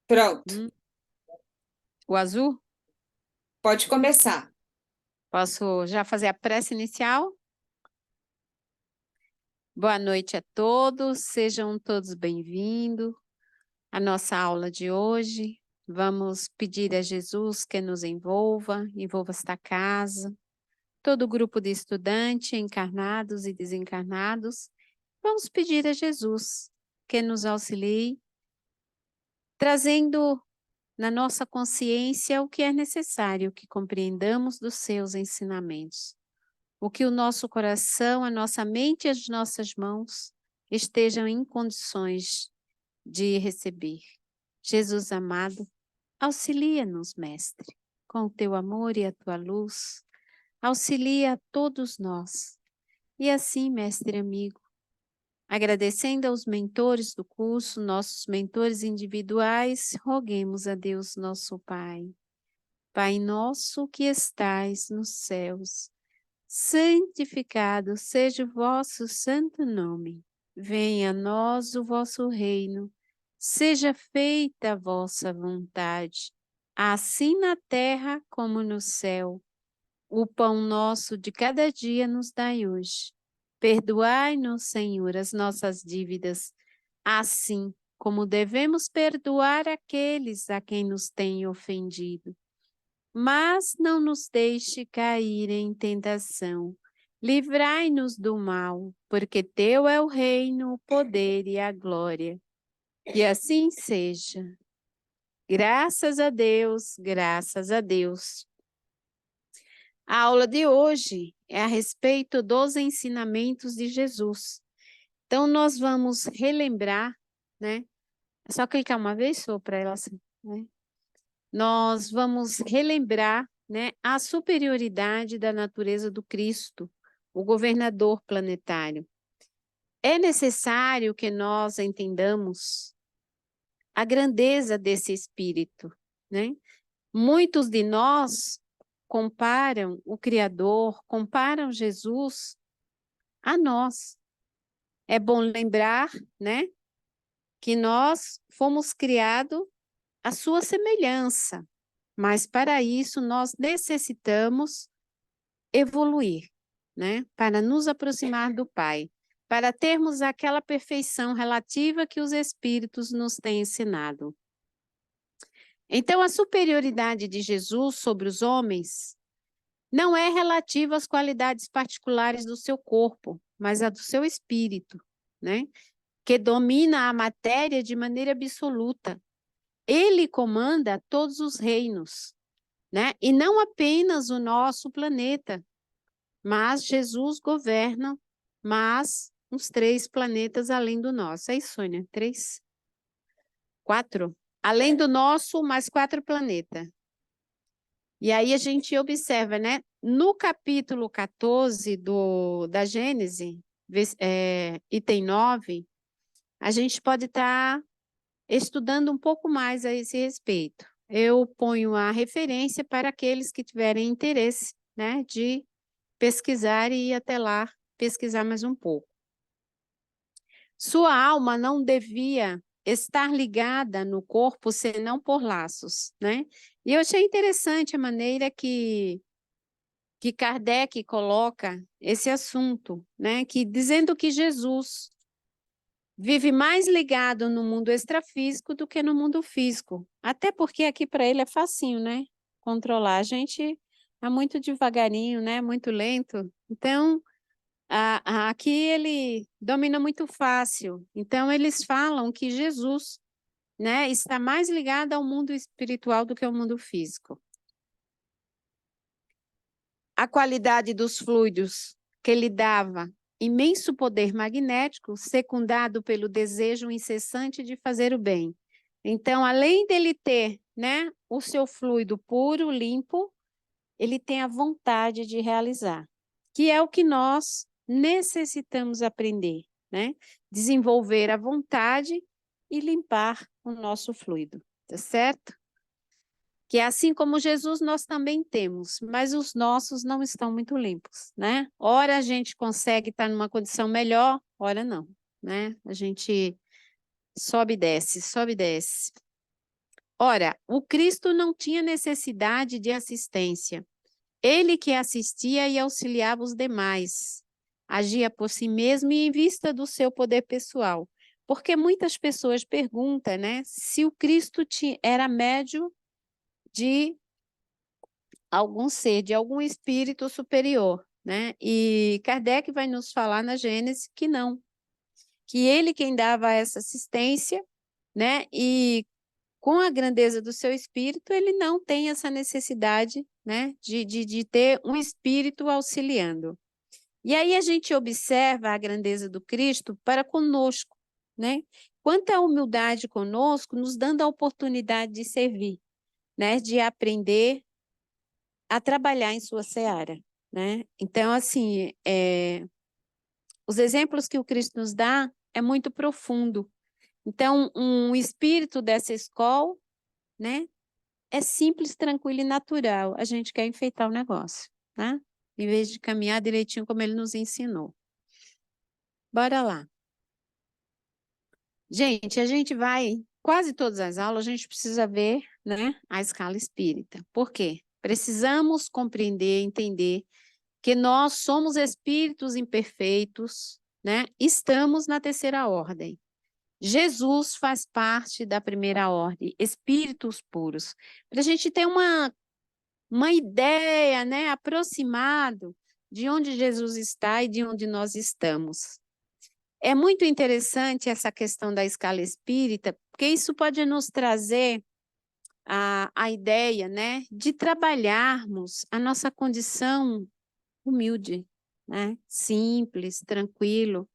Pronto, Hum, O azul? pode começar. Posso já fazer a prece inicial? Boa noite a todos, sejam todos bem-vindos à nossa aula de hoje. Vamos pedir a Jesus que nos envolva esta casa, todo o grupo de estudantes, encarnados e desencarnados. Vamos pedir a Jesus que nos auxilie, trazendo na nossa consciência o que é necessário que compreendamos dos seus ensinamentos. O que o nosso coração, a nossa mente e as nossas mãos estejam em condições de receber. Jesus amado, auxilia-nos, Mestre, com o teu amor e a tua luz. Auxilia a todos nós. E assim, Mestre amigo, agradecendo aos mentores do curso, nossos mentores individuais, roguemos a Deus, nosso Pai. Pai nosso que estais nos céus, santificado seja o vosso santo nome. Venha a nós o vosso reino. Seja feita a vossa vontade, assim na terra como no céu. O pão nosso de cada dia nos dai hoje. Perdoai-nos, Senhor, as nossas dívidas, assim como devemos perdoar aqueles a quem nos têm ofendido. Mas não nos deixe cair em tentação. Livrai-nos do mal, porque teu é o reino, o poder e a glória. Que assim seja. Graças a Deus, graças a Deus. A aula de hoje é a respeito dos ensinamentos de Jesus. Então, nós vamos relembrar, né? É só clicar uma vez só para ela assim, né? Nós vamos relembrar, né, a superioridade da natureza do Cristo, o governador planetário. É necessário que nós entendamos a grandeza desse espírito, né? Muitos de nós comparam o Criador, comparam Jesus a nós. É bom lembrar, né, que nós fomos criados à sua semelhança, mas para isso nós necessitamos evoluir, né, para nos aproximar do Pai, para termos aquela perfeição relativa que os Espíritos nos têm ensinado. Então, a superioridade de Jesus sobre os homens não é relativa às qualidades particulares do seu corpo, mas à do seu espírito, né? Que domina a matéria de maneira absoluta. Ele comanda todos os reinos, né? E não apenas o nosso planeta, mas Jesus governa, mas uns 3 planetas além do nosso. É isso, Sônia? 3? 4? Além do nosso, mais 4 planetas. E aí a gente observa, né? No capítulo 14 da Gênese, item 9, a gente pode estar estudando um pouco mais a esse respeito. Eu ponho a referência para aqueles que tiverem interesse, né, de pesquisar e ir até lá pesquisar mais um pouco. Sua alma não devia estar ligada no corpo senão por laços, né? E eu achei interessante a maneira que Kardec coloca esse assunto, né? Que dizendo que Jesus vive mais ligado no mundo extrafísico do que no mundo físico. Até porque aqui para ele é facinho, né? Controlar. A gente é muito devagarinho, né? Muito lento. Então, aqui ele domina muito fácil. Então, eles falam que Jesus, né, está mais ligado ao mundo espiritual do que ao mundo físico. A qualidade dos fluidos que lhe dava imenso poder magnético, secundado pelo desejo incessante de fazer o bem. Então, além dele ter, né, o seu fluido puro, limpo, ele tem a vontade de realizar, que é o que nós necessitamos aprender, né? Desenvolver a vontade e limpar o nosso fluido, tá certo? Que é assim como Jesus nós também temos, mas os nossos não estão muito limpos, né? Ora a gente consegue estar numa condição melhor, ora não, né? A gente sobe e desce, sobe e desce. Ora, o Cristo não tinha necessidade de assistência. Ele que assistia e auxiliava os demais. Agia por si mesmo e em vista do seu poder pessoal. Porque muitas pessoas perguntam, né, se o Cristo era médio de algum ser, de algum espírito superior, né? E Kardec vai nos falar na Gênesis que não, que ele quem dava essa assistência, né? E com a grandeza do seu espírito, ele não tem essa necessidade, né, de ter um espírito auxiliando. E aí a gente observa a grandeza do Cristo para conosco, né? Quanta humildade conosco, nos dando a oportunidade de servir, né, de aprender a trabalhar em sua seara, né? Então, assim, os exemplos que o Cristo nos dá é muito profundo. Então, um espírito dessa escola, né, é simples, tranquilo e natural. A gente quer enfeitar o negócio, né? Em vez de caminhar direitinho como ele nos ensinou. Bora lá. Gente, a gente vai, quase todas as aulas, a gente precisa ver, né, a escala espírita. Por quê? Precisamos compreender, entender que nós somos espíritos imperfeitos, né? Estamos na terceira ordem. Jesus faz parte da primeira ordem, espíritos puros. Para a gente ter uma ideia, né, aproximado de onde Jesus está e de onde nós estamos. É muito interessante essa questão da escala espírita, porque isso pode nos trazer a ideia, né, de trabalharmos a nossa condição humilde, né, simples, tranquilo,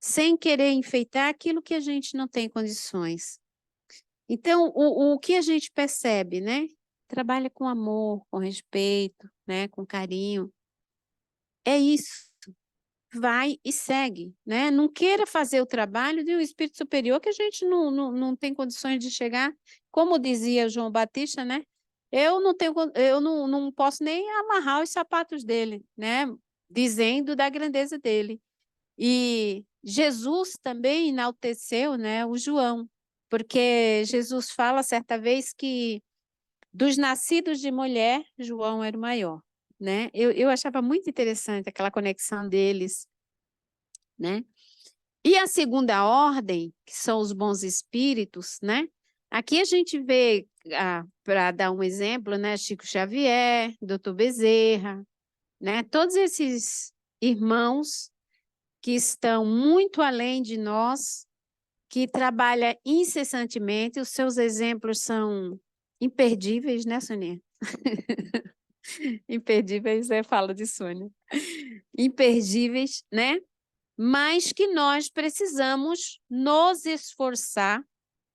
sem querer enfeitar aquilo que a gente não tem condições. Então, o que a gente percebe, né? Trabalha com amor, com respeito, né? Com carinho. É isso. Vai e segue, né? Não queira fazer o trabalho de um espírito superior que a gente não tem condições de chegar. Como dizia João Batista, né? Eu não posso nem amarrar os sapatos dele, né? Dizendo da grandeza dele. E Jesus também enalteceu, né, o João, porque Jesus fala certa vez que dos nascidos de mulher, João era o maior, né? Eu achava muito interessante aquela conexão deles, né? E a segunda ordem, que são os bons espíritos, né? Aqui a gente vê, para dar um exemplo, né, Chico Xavier, Dr. Bezerra, né? Todos esses irmãos que estão muito além de nós, que trabalha incessantemente, os seus exemplos são imperdíveis, né, Sonia? Imperdíveis é fala de Sônia. Imperdíveis, né? Mas que nós precisamos nos esforçar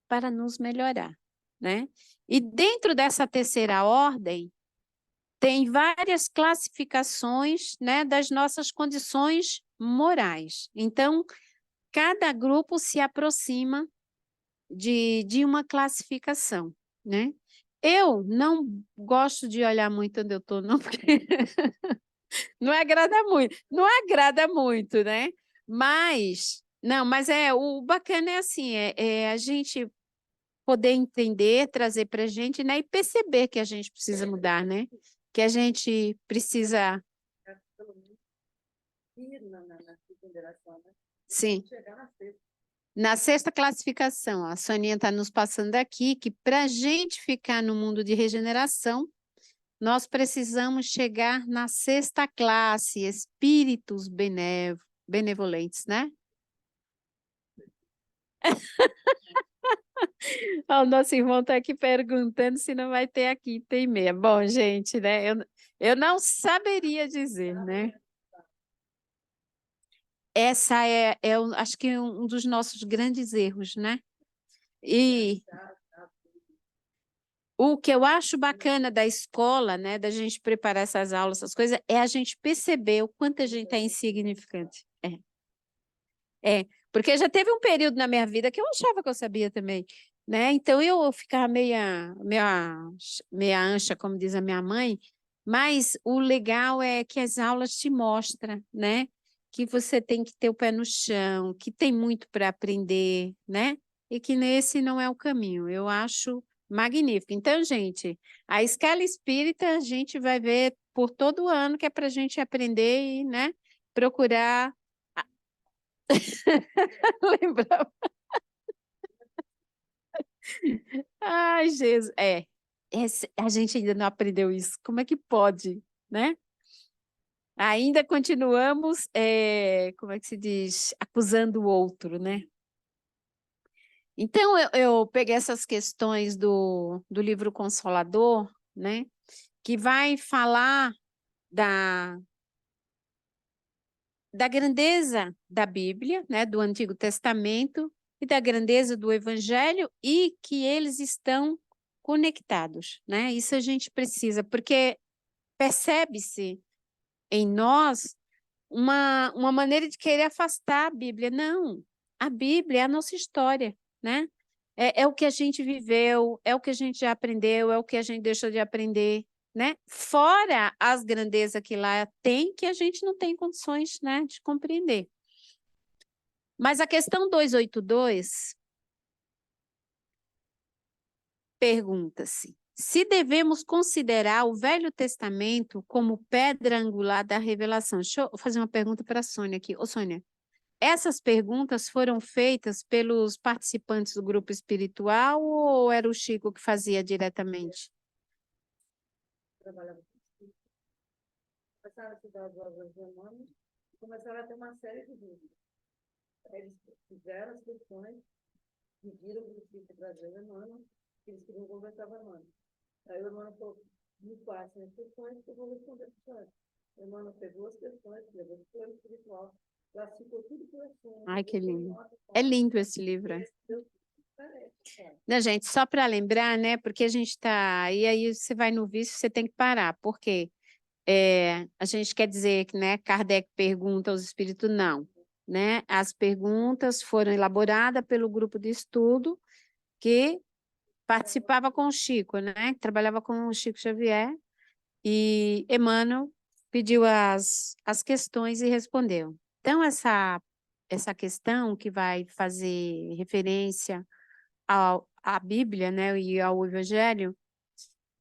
para nos melhorar, né? E dentro dessa terceira ordem, tem várias classificações, né, das nossas condições morais. Então, cada grupo se aproxima de uma classificação, né? Eu não gosto de olhar muito onde eu estou, não, porque não agrada muito, né? Mas, não, mas o bacana é assim, é a gente poder entender, trazer para a gente, né? E perceber que a gente precisa mudar, né? Que a gente precisa... Sim. Na sexta classificação, a Soninha está nos passando aqui que para a gente ficar no mundo de regeneração, nós precisamos chegar na sexta classe, espíritos benevolentes, né? O nosso irmão está aqui perguntando se não vai ter aqui, tem meia. Bom, gente, né? Eu não saberia dizer, né? Essa acho que um dos nossos grandes erros, né? E o que eu acho bacana da escola, né, da gente preparar essas aulas, essas coisas, é a gente perceber o quanto a gente é insignificante. Porque já teve um período na minha vida que eu achava que eu sabia também, né? Então eu ficava meia ancha, como diz a minha mãe, mas o legal é que as aulas te mostram, né? Que você tem que ter o pé no chão, que tem muito para aprender, né? E que nesse não é o caminho. Eu acho Magnífico. Então, gente, a escala espírita a gente vai ver por todo ano, que é para a gente aprender e, né, procurar lembrar. Ai, Jesus. A gente ainda não aprendeu isso. Como é que pode, né? Ainda continuamos, como é que se diz? Acusando o outro, né? Então, eu peguei essas questões do livro Consolador, né? Que vai falar da grandeza da Bíblia, né? Do Antigo Testamento, e da grandeza do Evangelho, e que eles estão conectados, né? Isso a gente precisa, porque percebe-se em nós uma maneira de querer afastar a Bíblia. Não, a Bíblia é a nossa história, né? É o que a gente viveu, é o que a gente já aprendeu, é o que a gente deixou de aprender, né? Fora as grandezas que lá tem, que a gente não tem condições, né, de compreender. Mas a questão 282 pergunta-se: se devemos considerar o Velho Testamento como pedra angular da revelação. Deixa eu fazer uma pergunta para a Sônia aqui. Ô, Sônia, essas perguntas foram feitas pelos participantes do grupo espiritual ou era o Chico que fazia diretamente? Trabalhava com isso. Começaram a estudar as obras de Emmanuel e começaram a ter uma série de dúvidas. Eles fizeram as questões, pediram para o Chico trazer o Emmanuel, que eles queriam conversar com o Emmanuel. Aí o Emmanuel falou, me passem as questões que eu vou responder para o senhor. O Emmanuel pegou as questões, levou para o plano espiritual, classificou tudo por assunto. Ai, que lindo. É lindo esse livro. Não, gente, só para lembrar, né? Porque a gente está. E aí você vai no vício, você tem que parar. Por quê? A gente quer dizer que, né, Kardec pergunta aos espíritos, não. Né? As perguntas foram elaboradas pelo grupo de estudo que participava com o Chico, né? Que trabalhava com o Chico Xavier. E Emmanuel pediu as questões e respondeu. Então, essa questão que vai fazer referência à Bíblia, né, e ao Evangelho,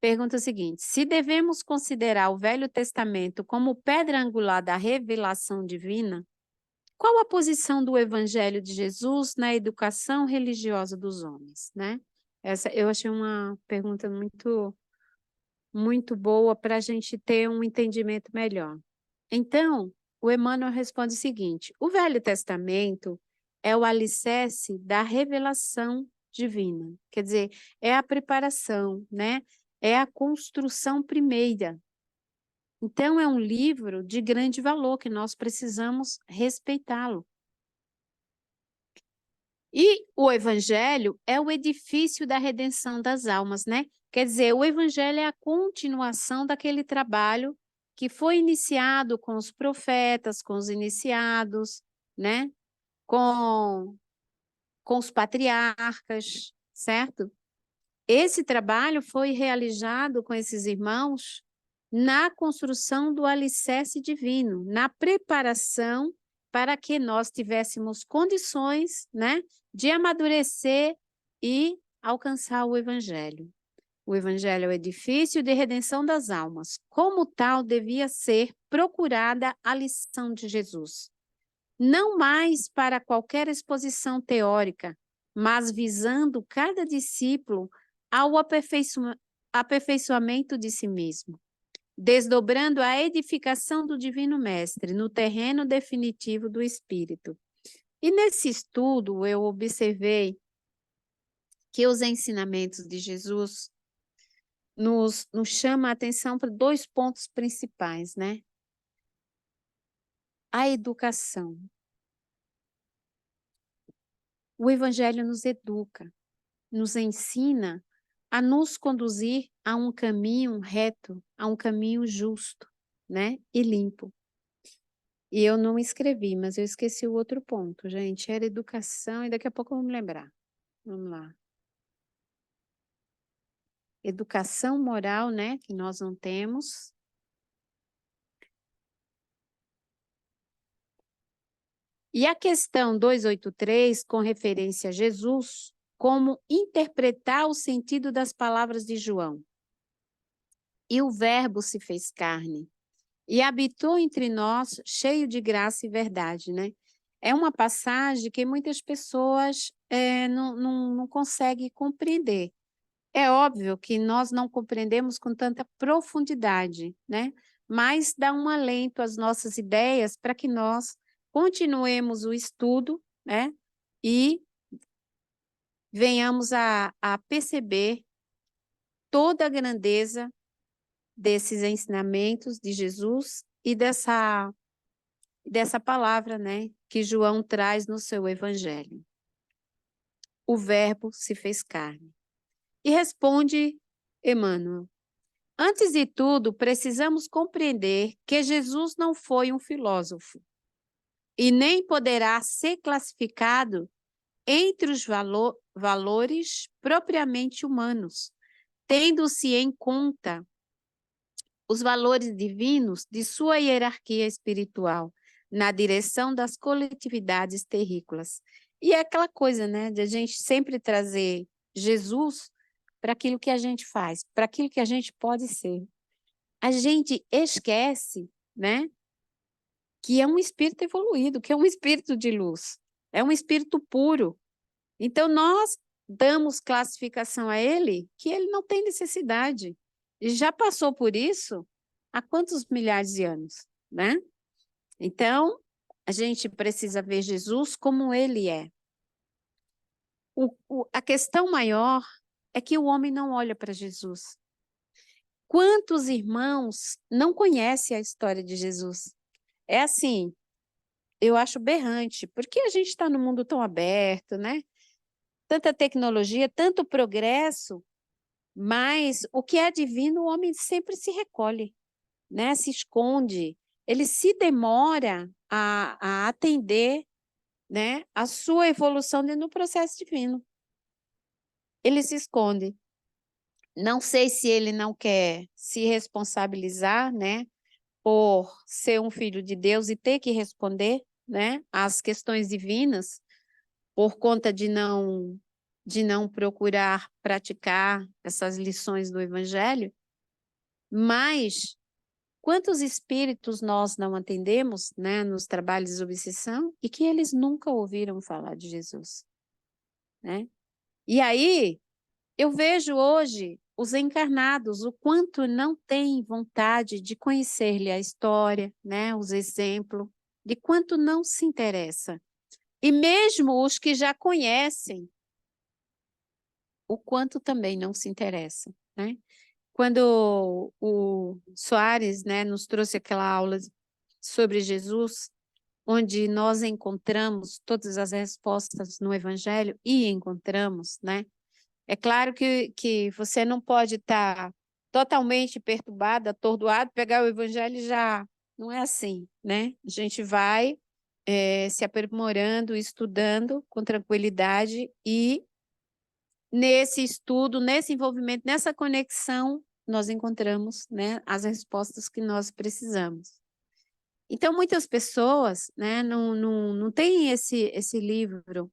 pergunta o seguinte: se devemos considerar o Velho Testamento como pedra angular da revelação divina, qual a posição do Evangelho de Jesus na educação religiosa dos homens, né? Essa eu achei uma pergunta muito boa para a gente ter um entendimento melhor. Então, o Emmanuel responde o seguinte: o Velho Testamento é o alicerce da revelação divina, quer dizer, é a preparação, né? É a construção primeira. Então, é um livro de grande valor que nós precisamos respeitá-lo. E o Evangelho é o edifício da redenção das almas, né? Quer dizer, o Evangelho é a continuação daquele trabalho que foi iniciado com os profetas, com os iniciados, né? Com os patriarcas, certo? Esse trabalho foi realizado com esses irmãos na construção do alicerce divino, na preparação para que nós tivéssemos condições, né, de amadurecer e alcançar o Evangelho. O Evangelho é o edifício de redenção das almas. Como tal, devia ser procurada a lição de Jesus. Não mais para qualquer exposição teórica, mas visando cada discípulo ao aperfeiçoamento de si mesmo, desdobrando a edificação do Divino Mestre no terreno definitivo do Espírito. E nesse estudo eu observei que os ensinamentos de Jesus nos chama a atenção para dois pontos principais, né? A educação. O Evangelho nos educa, nos ensina a nos conduzir a um caminho reto, a um caminho justo, né? E limpo. E eu não escrevi, mas eu esqueci o outro ponto, gente. Era educação, e daqui a pouco eu vou me lembrar. Vamos lá. Educação moral, né? Que nós não temos. E a questão 283, com referência a Jesus, como interpretar o sentido das palavras de João. E o Verbo se fez carne e habitou entre nós, cheio de graça e verdade, né? É uma passagem que muitas pessoas não conseguem compreender. É óbvio que nós não compreendemos com tanta profundidade, né? Mas dá um alento às nossas ideias para que nós continuemos o estudo, né? E venhamos a perceber toda a grandeza desses ensinamentos de Jesus e dessa palavra, né, que João traz no seu evangelho. O Verbo se fez carne. E responde Emmanuel: antes de tudo, precisamos compreender que Jesus não foi um filósofo e nem poderá ser classificado entre os valores propriamente humanos, tendo-se em conta os valores divinos de sua hierarquia espiritual na direção das coletividades terrícolas. E é aquela coisa, né, de a gente sempre trazer Jesus para aquilo que a gente faz, para aquilo que a gente pode ser. A gente esquece, né, que é um espírito evoluído, que é um espírito de luz, é um espírito puro. Então, nós damos classificação a ele que ele não tem necessidade. E já passou por isso há quantos milhares de anos, né? Então, a gente precisa ver Jesus como ele é. A questão maior é que o homem não olha para Jesus. Quantos irmãos não conhecem a história de Jesus? É assim, eu acho berrante, porque a gente está num mundo tão aberto, né? Tanta tecnologia, tanto progresso, mas o que é divino, o homem sempre se recolhe, né? Se esconde, ele se demora a atender, né, a sua evolução dentro do processo divino. Ele se esconde. Não sei se ele não quer se responsabilizar, né, por ser um filho de Deus e ter que responder, né, às questões divinas, por conta de não procurar praticar essas lições do Evangelho, mas quantos espíritos nós não atendemos, né, nos trabalhos de obsessão e que eles nunca ouviram falar de Jesus, né? E aí eu vejo hoje os encarnados, o quanto não têm vontade de conhecer-lhe a história, né, os exemplos, de quanto não se interessa. E mesmo os que já conhecem, o quanto também não se interessa, né? Quando o Soares, né, nos trouxe aquela aula sobre Jesus, onde nós encontramos todas as respostas no Evangelho, e encontramos, né? É claro que você não pode estar totalmente perturbado, atordoado, pegar o Evangelho e já... Não é assim, né? A gente vai se aprimorando, estudando com tranquilidade e nesse estudo, nesse envolvimento, nessa conexão, nós encontramos, né, as respostas que nós precisamos. Então, muitas pessoas, né, não têm esse livro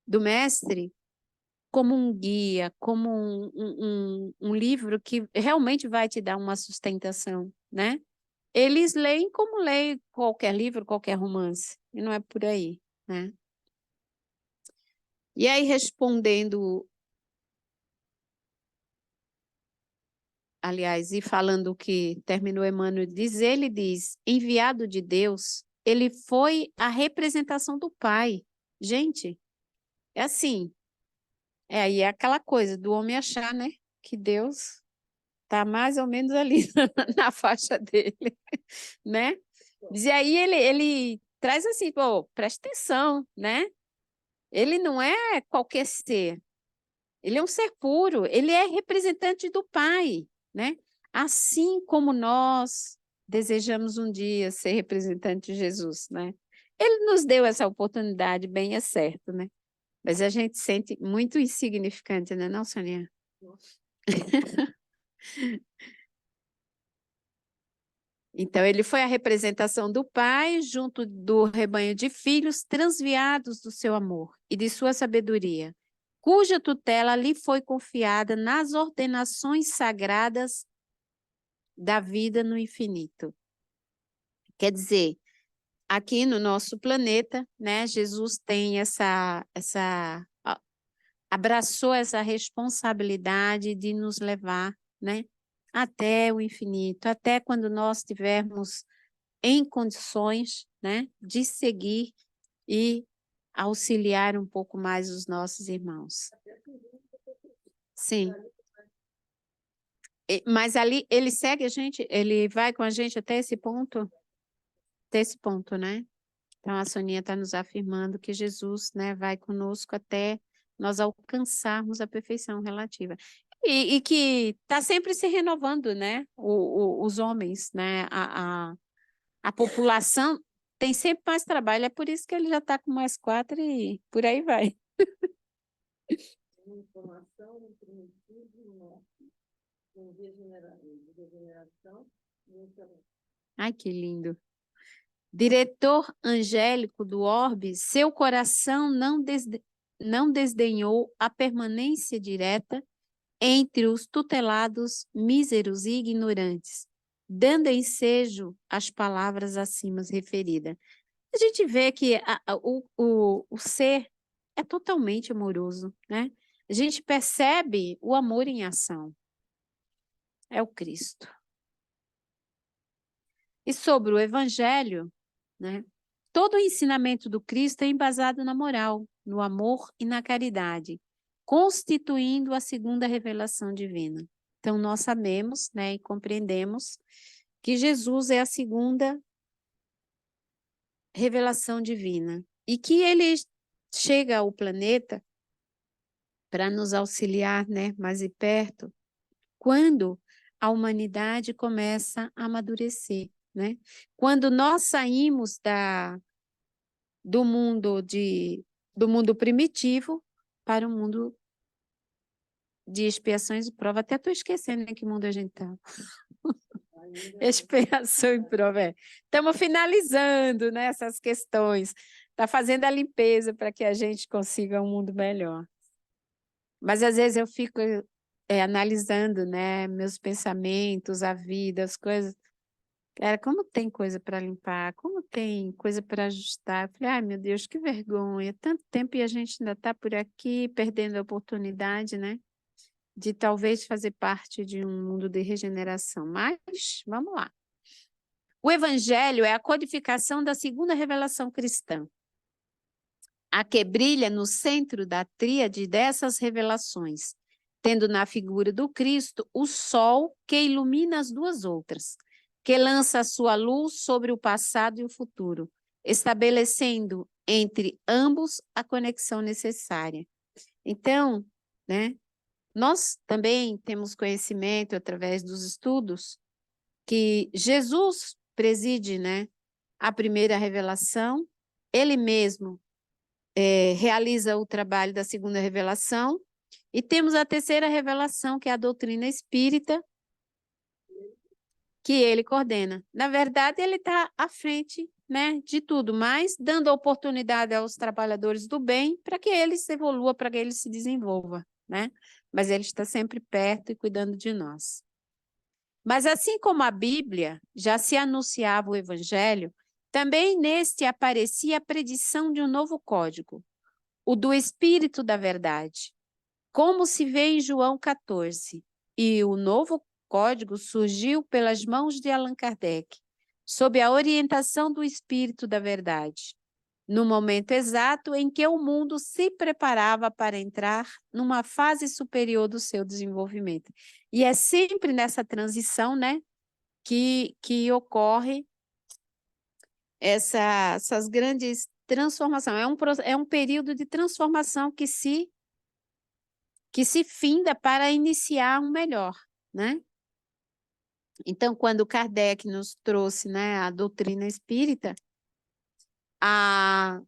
do mestre como um guia, como um livro que realmente vai te dar uma sustentação, né? Eles leem como leem qualquer livro, qualquer romance, e não é por aí, né? E aí, respondendo, aliás, e falando o que terminou Emmanuel diz, ele diz, enviado de Deus, ele foi a representação do Pai. Gente, é assim, aí é aquela coisa do homem achar, né, que Deus está mais ou menos ali na faixa dele, né? E aí ele traz assim, pô, presta atenção, né? Ele não é qualquer ser, ele é um ser puro, ele é representante do Pai, né? Assim como nós desejamos um dia ser representante de Jesus, né? Ele nos deu essa oportunidade, bem é certo, né? Mas a gente sente muito insignificante, né, não, Sonia? Então, ele foi a representação do Pai junto do rebanho de filhos transviados do seu amor e de sua sabedoria, cuja tutela lhe foi confiada nas ordenações sagradas da vida no infinito. Quer dizer, aqui no nosso planeta, né, Jesus tem abraçou essa responsabilidade de nos levar, né, até o infinito, até quando nós estivermos em condições, né, de seguir e auxiliar um pouco mais os nossos irmãos. Sim. Mas ali ele segue a gente, ele vai com a gente até esse ponto? Até esse ponto, né? Então a Soninha está nos afirmando que Jesus, né, vai conosco até nós alcançarmos a perfeição relativa. E que está sempre se renovando, né? Os homens, né? A população tem sempre mais trabalho, é por isso que ele já está com mais 4 e por aí vai. Informação, primitivo, regeneração, Ai, que lindo. Diretor angélico do orbe, seu coração não desdenhou a permanência direta entre os tutelados míseros e ignorantes, dando ensejo às palavras acima referidas. A gente vê que o ser é totalmente amoroso, né? A gente percebe o amor em ação. É o Cristo. E sobre o Evangelho, né? Todo o ensinamento do Cristo é embasado na moral, no amor e na caridade, constituindo a segunda revelação divina. Então, nós sabemos, né, e compreendemos que Jesus é a segunda revelação divina e que ele chega ao planeta para nos auxiliar, né, mais de perto, quando a humanidade começa a amadurecer, né? Quando nós saímos do mundo primitivo para o mundo de expiações e prova. Até estou esquecendo em que mundo a gente está. Expiação e prova. Estamos finalizando, né, essas questões. Está fazendo a limpeza para que a gente consiga um mundo melhor. Mas às vezes eu fico analisando, né, meus pensamentos, a vida, as coisas. Cara, como tem coisa para limpar, como tem coisa para ajustar. Eu falei, ai meu Deus, que vergonha. Tanto tempo e a gente ainda está por aqui, perdendo a oportunidade, né, de talvez fazer parte de um mundo de regeneração. Mas, vamos lá. O Evangelho é a codificação da segunda revelação cristã, a que brilha no centro da tríade dessas revelações, tendo na figura do Cristo o sol que ilumina as duas outras, que lança a sua luz sobre o passado e o futuro, estabelecendo entre ambos a conexão necessária. Então, né, nós também temos conhecimento através dos estudos que Jesus preside, né, a primeira revelação, ele mesmo realiza o trabalho da segunda revelação, e temos a terceira revelação, que é a doutrina espírita, que ele coordena. Na verdade, ele está à frente, né, de tudo, mas dando oportunidade aos trabalhadores do bem para que eles evoluam, para que eles se desenvolvam, né? Mas ele está sempre perto e cuidando de nós. Mas assim como a Bíblia já se anunciava o Evangelho, também neste aparecia a predição de um novo código, o do Espírito da Verdade, como se vê em João 14. E o novo código surgiu pelas mãos de Allan Kardec, sob a orientação do Espírito da Verdade, no momento exato em que o mundo se preparava para entrar numa fase superior do seu desenvolvimento. E é sempre nessa transição, né, que ocorre essas grandes transformações. É um período de transformação que se finda para iniciar um melhor, né? Então, quando Kardec nos trouxe, né, a doutrina espírita, a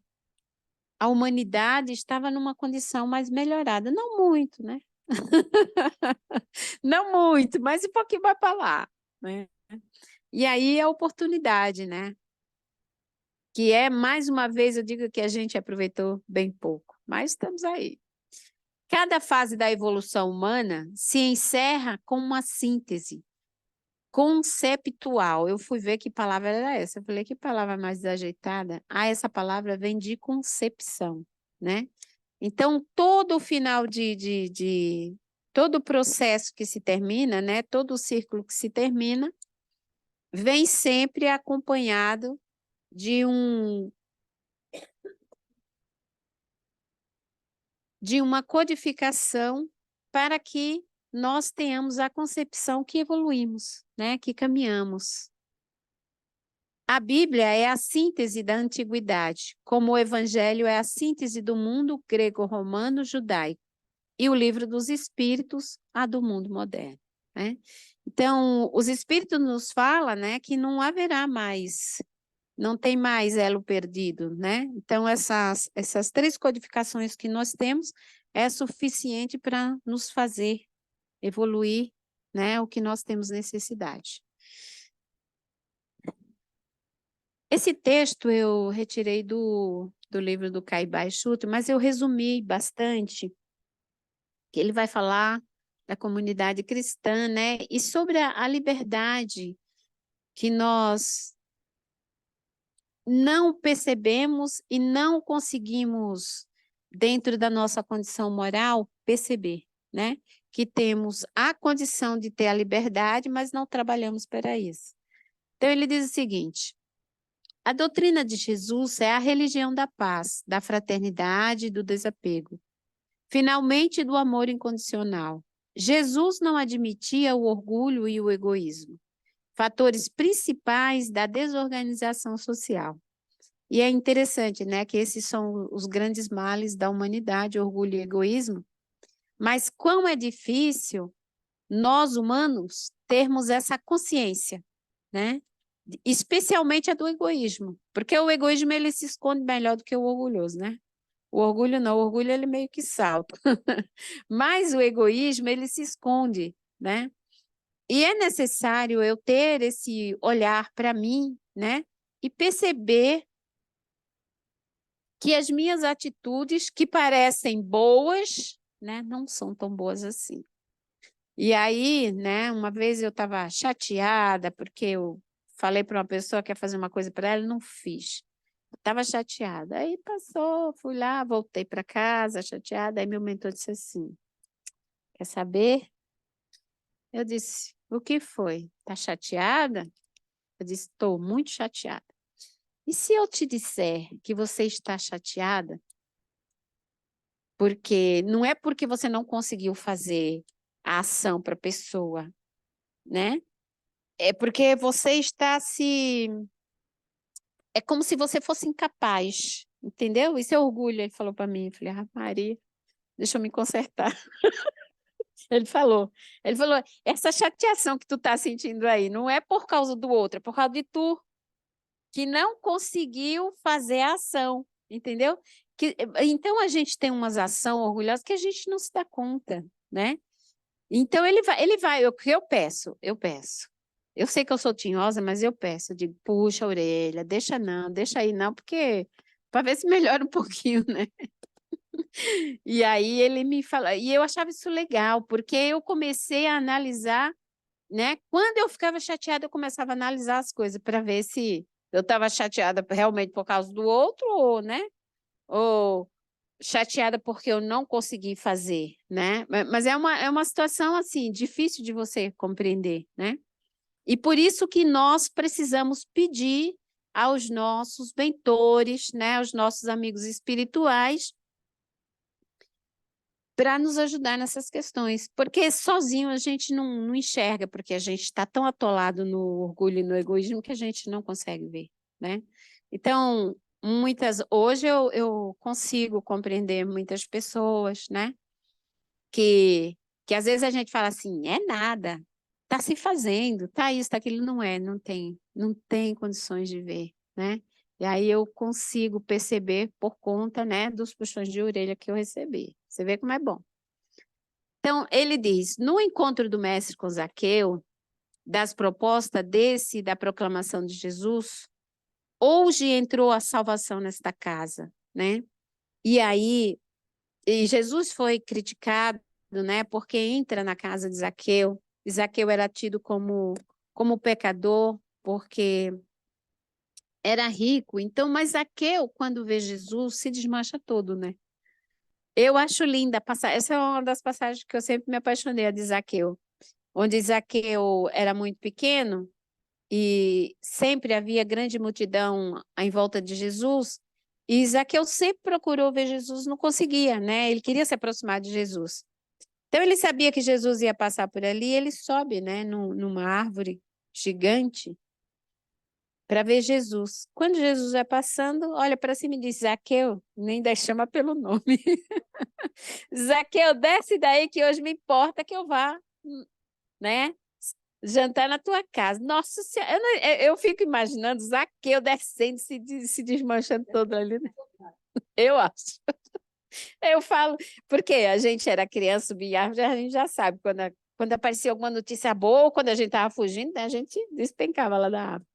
humanidade estava numa condição mais melhorada. Não muito, né? Não muito, mas um pouquinho vai para lá, né? E aí a oportunidade, né? Que é, mais uma vez, eu digo que a gente aproveitou bem pouco, mas estamos aí. Cada fase da evolução humana se encerra com uma síntese conceptual. Eu fui ver que palavra era essa. Eu falei, que palavra mais desajeitada? Ah, essa palavra vem de concepção, né? Então, todo o final todo o processo que se termina, né? Todo o círculo que se termina, vem sempre acompanhado de uma codificação para que nós tenhamos a concepção que evoluímos, né? Que caminhamos. A Bíblia é a síntese da antiguidade, como o Evangelho é a síntese do mundo grego-romano judaico e o livro dos Espíritos, a do mundo moderno, né? Então, os Espíritos nos falam, né, que não haverá mais, não tem mais elo perdido, né? Então, essas 3 codificações que nós temos é suficiente para nos fazer evoluir, né, o que nós temos necessidade. Esse texto eu retirei do livro do Caibai Chuto, mas eu resumi bastante, que ele vai falar da comunidade cristã, né? E sobre a liberdade que nós não percebemos e não conseguimos, dentro da nossa condição moral, perceber, né? Que temos a condição de ter a liberdade, mas não trabalhamos para isso. Então, ele diz o seguinte: a doutrina de Jesus é a religião da paz, da fraternidade e do desapego, finalmente do amor incondicional. Jesus não admitia o orgulho e o egoísmo, fatores principais da desorganização social. E é interessante, né, que esses são os grandes males da humanidade, orgulho e egoísmo, mas quão é difícil nós, humanos, termos essa consciência, né? Especialmente a do egoísmo, porque o egoísmo ele se esconde melhor do que o orgulhoso, né? O orgulho não, o orgulho ele meio que salta, mas o egoísmo ele se esconde, né? E é necessário eu ter esse olhar para mim, né? E perceber que as minhas atitudes, que parecem boas, né, não são tão boas assim. E aí, né, uma vez eu estava chateada porque eu falei para uma pessoa que ia fazer uma coisa para ela e não fiz. Estava chateada. Aí passou, fui lá, voltei para casa chateada. Aí meu mentor disse assim: quer saber? Eu disse: o que foi? Está chateada? Eu disse: estou muito chateada. E se eu te disser que você está chateada, porque não é porque você não conseguiu fazer a ação para a pessoa, né? É porque você está se... É como se você fosse incapaz, entendeu? Isso é orgulho, ele falou para mim. Eu falei, ah, Maria, deixa eu me consertar. Ele falou, essa chateação que tu tá sentindo aí não é por causa do outro, é por causa de tu, que não conseguiu fazer a ação, entendeu? Então, a gente tem umas ações orgulhosas que a gente não se dá conta, né? Então, o que eu peço. Eu sei que eu sou tinhosa, mas eu peço, eu digo, puxa a orelha, deixa aí não, porque para ver se melhora um pouquinho, né? E aí ele me fala, e eu achava isso legal, porque eu comecei a analisar, né? Quando eu ficava chateada, eu começava a analisar as coisas para ver se eu estava chateada realmente por causa do outro, ou, né? Ou chateada porque eu não consegui fazer, né? Mas é uma situação, assim, difícil de você compreender, né? E por isso que nós precisamos pedir aos nossos mentores, né? Aos nossos amigos espirituais, para nos ajudar nessas questões, porque sozinho a gente não enxerga, porque a gente está tão atolado no orgulho e no egoísmo que a gente não consegue ver, né? Então, hoje eu consigo compreender muitas pessoas, né? Que às vezes a gente fala assim, é nada, está se fazendo, está isso, está aquilo, não tem condições de ver, né? E aí eu consigo perceber por conta, né, dos puxões de orelha que eu recebi. Você vê como é bom. Então, ele diz, no encontro do mestre com Zaqueu, das propostas da proclamação de Jesus, hoje entrou a salvação nesta casa, né? E aí, E Jesus foi criticado, né, porque entra na casa de Zaqueu. E Zaqueu era tido como pecador, porque era rico. Então, mas Zaqueu, quando vê Jesus, se desmancha todo, né? Eu acho linda a passagem. Essa é uma das passagens que eu sempre me apaixonei, a de Zaqueu. Onde Zaqueu era muito pequeno e sempre havia grande multidão em volta de Jesus. E Zaqueu sempre procurou ver Jesus, não conseguia, né? Ele queria se aproximar de Jesus. Então, ele sabia que Jesus ia passar por ali, ele sobe, né, numa árvore gigante para ver Jesus. Quando Jesus vai passando, olha para cima e diz: Zaqueu, nem ainda chama pelo nome. Zaqueu, desce daí que hoje me importa que eu vá, né, jantar na tua casa. Nossa Senhora, eu fico imaginando Zaqueu descendo, se desmanchando todo ali, né? Eu acho. Eu falo, porque a gente era criança, subia árvore, a gente já sabe, quando aparecia alguma notícia boa, ou quando a gente estava fugindo, né, a gente despencava lá da árvore.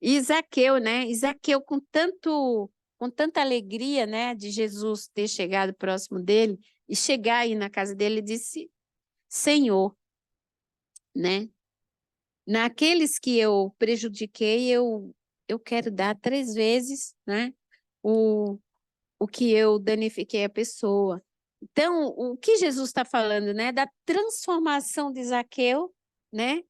E Zaqueu, né? Zaqueu com tanta alegria, né, de Jesus ter chegado próximo dele e chegar aí na casa dele, disse: Senhor, né? Naqueles que eu prejudiquei, eu quero dar 3 vezes, né? O que eu danifiquei a pessoa. Então, o que Jesus está falando, né? Da transformação de Zaqueu, né?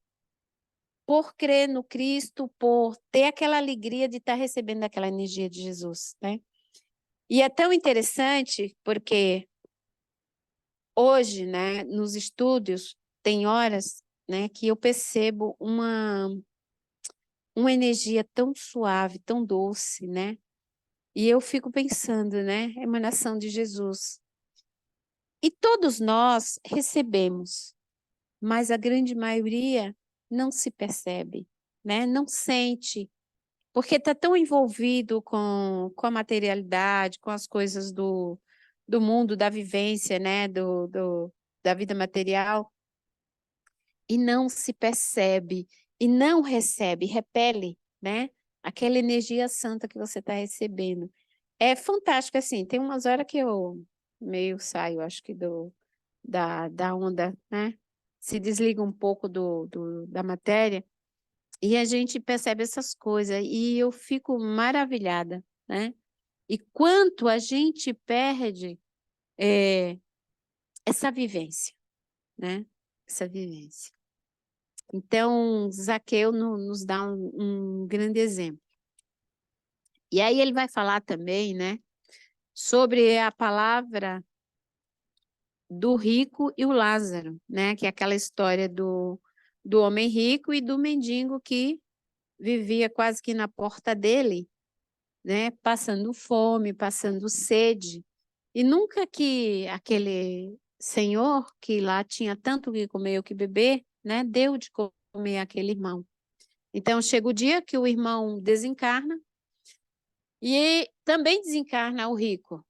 Por crer no Cristo, por ter aquela alegria de estar recebendo aquela energia de Jesus, né? E é tão interessante porque hoje, né, nos estudos, tem horas, né, que eu percebo uma energia tão suave, tão doce, né? E eu fico pensando, né, emanação de Jesus. E todos nós recebemos, mas a grande maioria não se percebe, né? Não sente, porque está tão envolvido com a materialidade, com as coisas do mundo, da vivência, né? Da vida material, e não se percebe, e não recebe, repele, né? Aquela energia santa que você está recebendo. É fantástico, assim, tem umas horas que eu meio saio, acho que da onda, né? Se desliga um pouco da matéria e a gente percebe essas coisas e eu fico maravilhada, né? E quanto a gente perde essa vivência, né? Essa vivência. Então, Zaqueu nos dá um grande exemplo. E aí ele vai falar também, né? Sobre a palavra do rico e o Lázaro, né? Que é aquela história do homem rico e do mendigo que vivia quase que na porta dele, né? Passando fome, passando sede. E nunca que aquele senhor que lá tinha tanto que comer ou que beber, né? Deu de comer àquele irmão. Então chega o dia que o irmão desencarna e também desencarna o rico,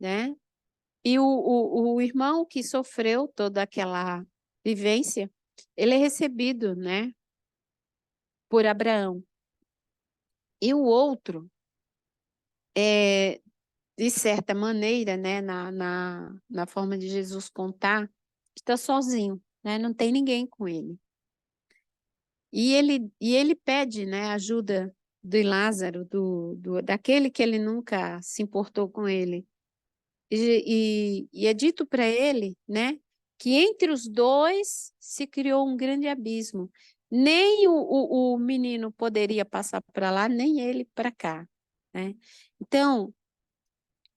né? E o irmão que sofreu toda aquela vivência, ele é recebido, né, por Abraão. E o outro, de certa maneira, né, na forma de Jesus contar, está sozinho, né, não tem ninguém com ele. E ele pede, né, ajuda de Lázaro, daquele que ele nunca se importou com ele. E é dito para ele, né, que entre os dois se criou um grande abismo. Nem o menino poderia passar para lá, nem ele para cá, né? Então,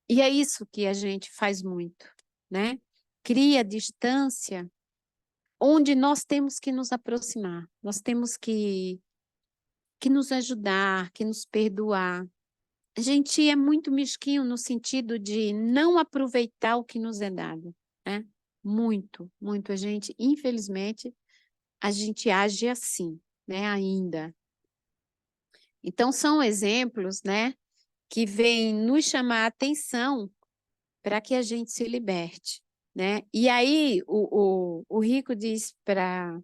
e é isso que a gente faz muito, né? Cria distância onde nós temos que nos aproximar, nós temos que nos ajudar, que nos perdoar. A gente é muito mesquinho no sentido de não aproveitar o que nos é dado, né? Muito, muito. A gente, infelizmente, a gente age assim, né? Ainda. Então, são exemplos, né? Que vêm nos chamar a atenção para que a gente se liberte, né? E aí, o rico diz para,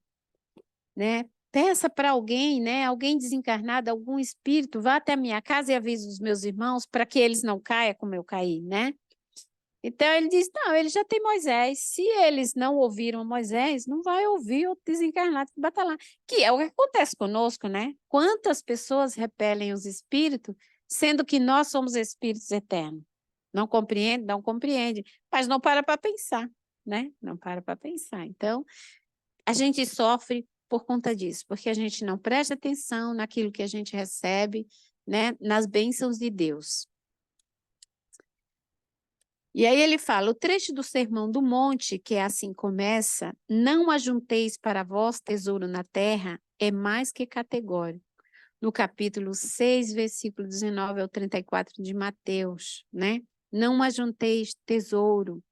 né? Peça para alguém, né? Alguém desencarnado, algum espírito, vá até a minha casa e avise os meus irmãos para que eles não caiam como eu caí, né? Então, ele diz, não, ele já tem Moisés. Se eles não ouviram Moisés, não vai ouvir o desencarnado que bata lá. Que é o que acontece conosco, né? Quantas pessoas repelem os espíritos, sendo que nós somos espíritos eternos? Não compreende? Não compreende. Mas não para pensar, né? Não para pensar. Então, a gente sofre por conta disso, porque a gente não presta atenção naquilo que a gente recebe, né? Nas bênçãos de Deus. E aí ele fala, o trecho do Sermão do Monte, que é assim começa, não ajunteis para vós tesouro na terra, é mais que categórico. No capítulo 6, versículo 19 ao 34 de Mateus, né? Não ajunteis tesouro.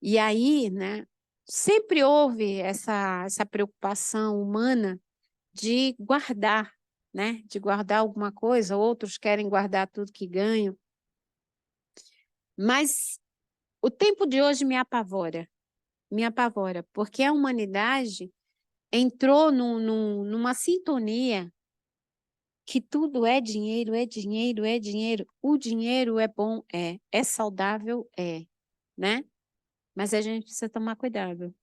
E aí, né, sempre houve essa preocupação humana de guardar, né? De guardar alguma coisa, outros querem guardar tudo que ganham. Mas o tempo de hoje me apavora, porque a humanidade entrou numa sintonia que tudo é dinheiro, é dinheiro, é dinheiro. O dinheiro é bom, é saudável, né? Mas a gente precisa tomar cuidado.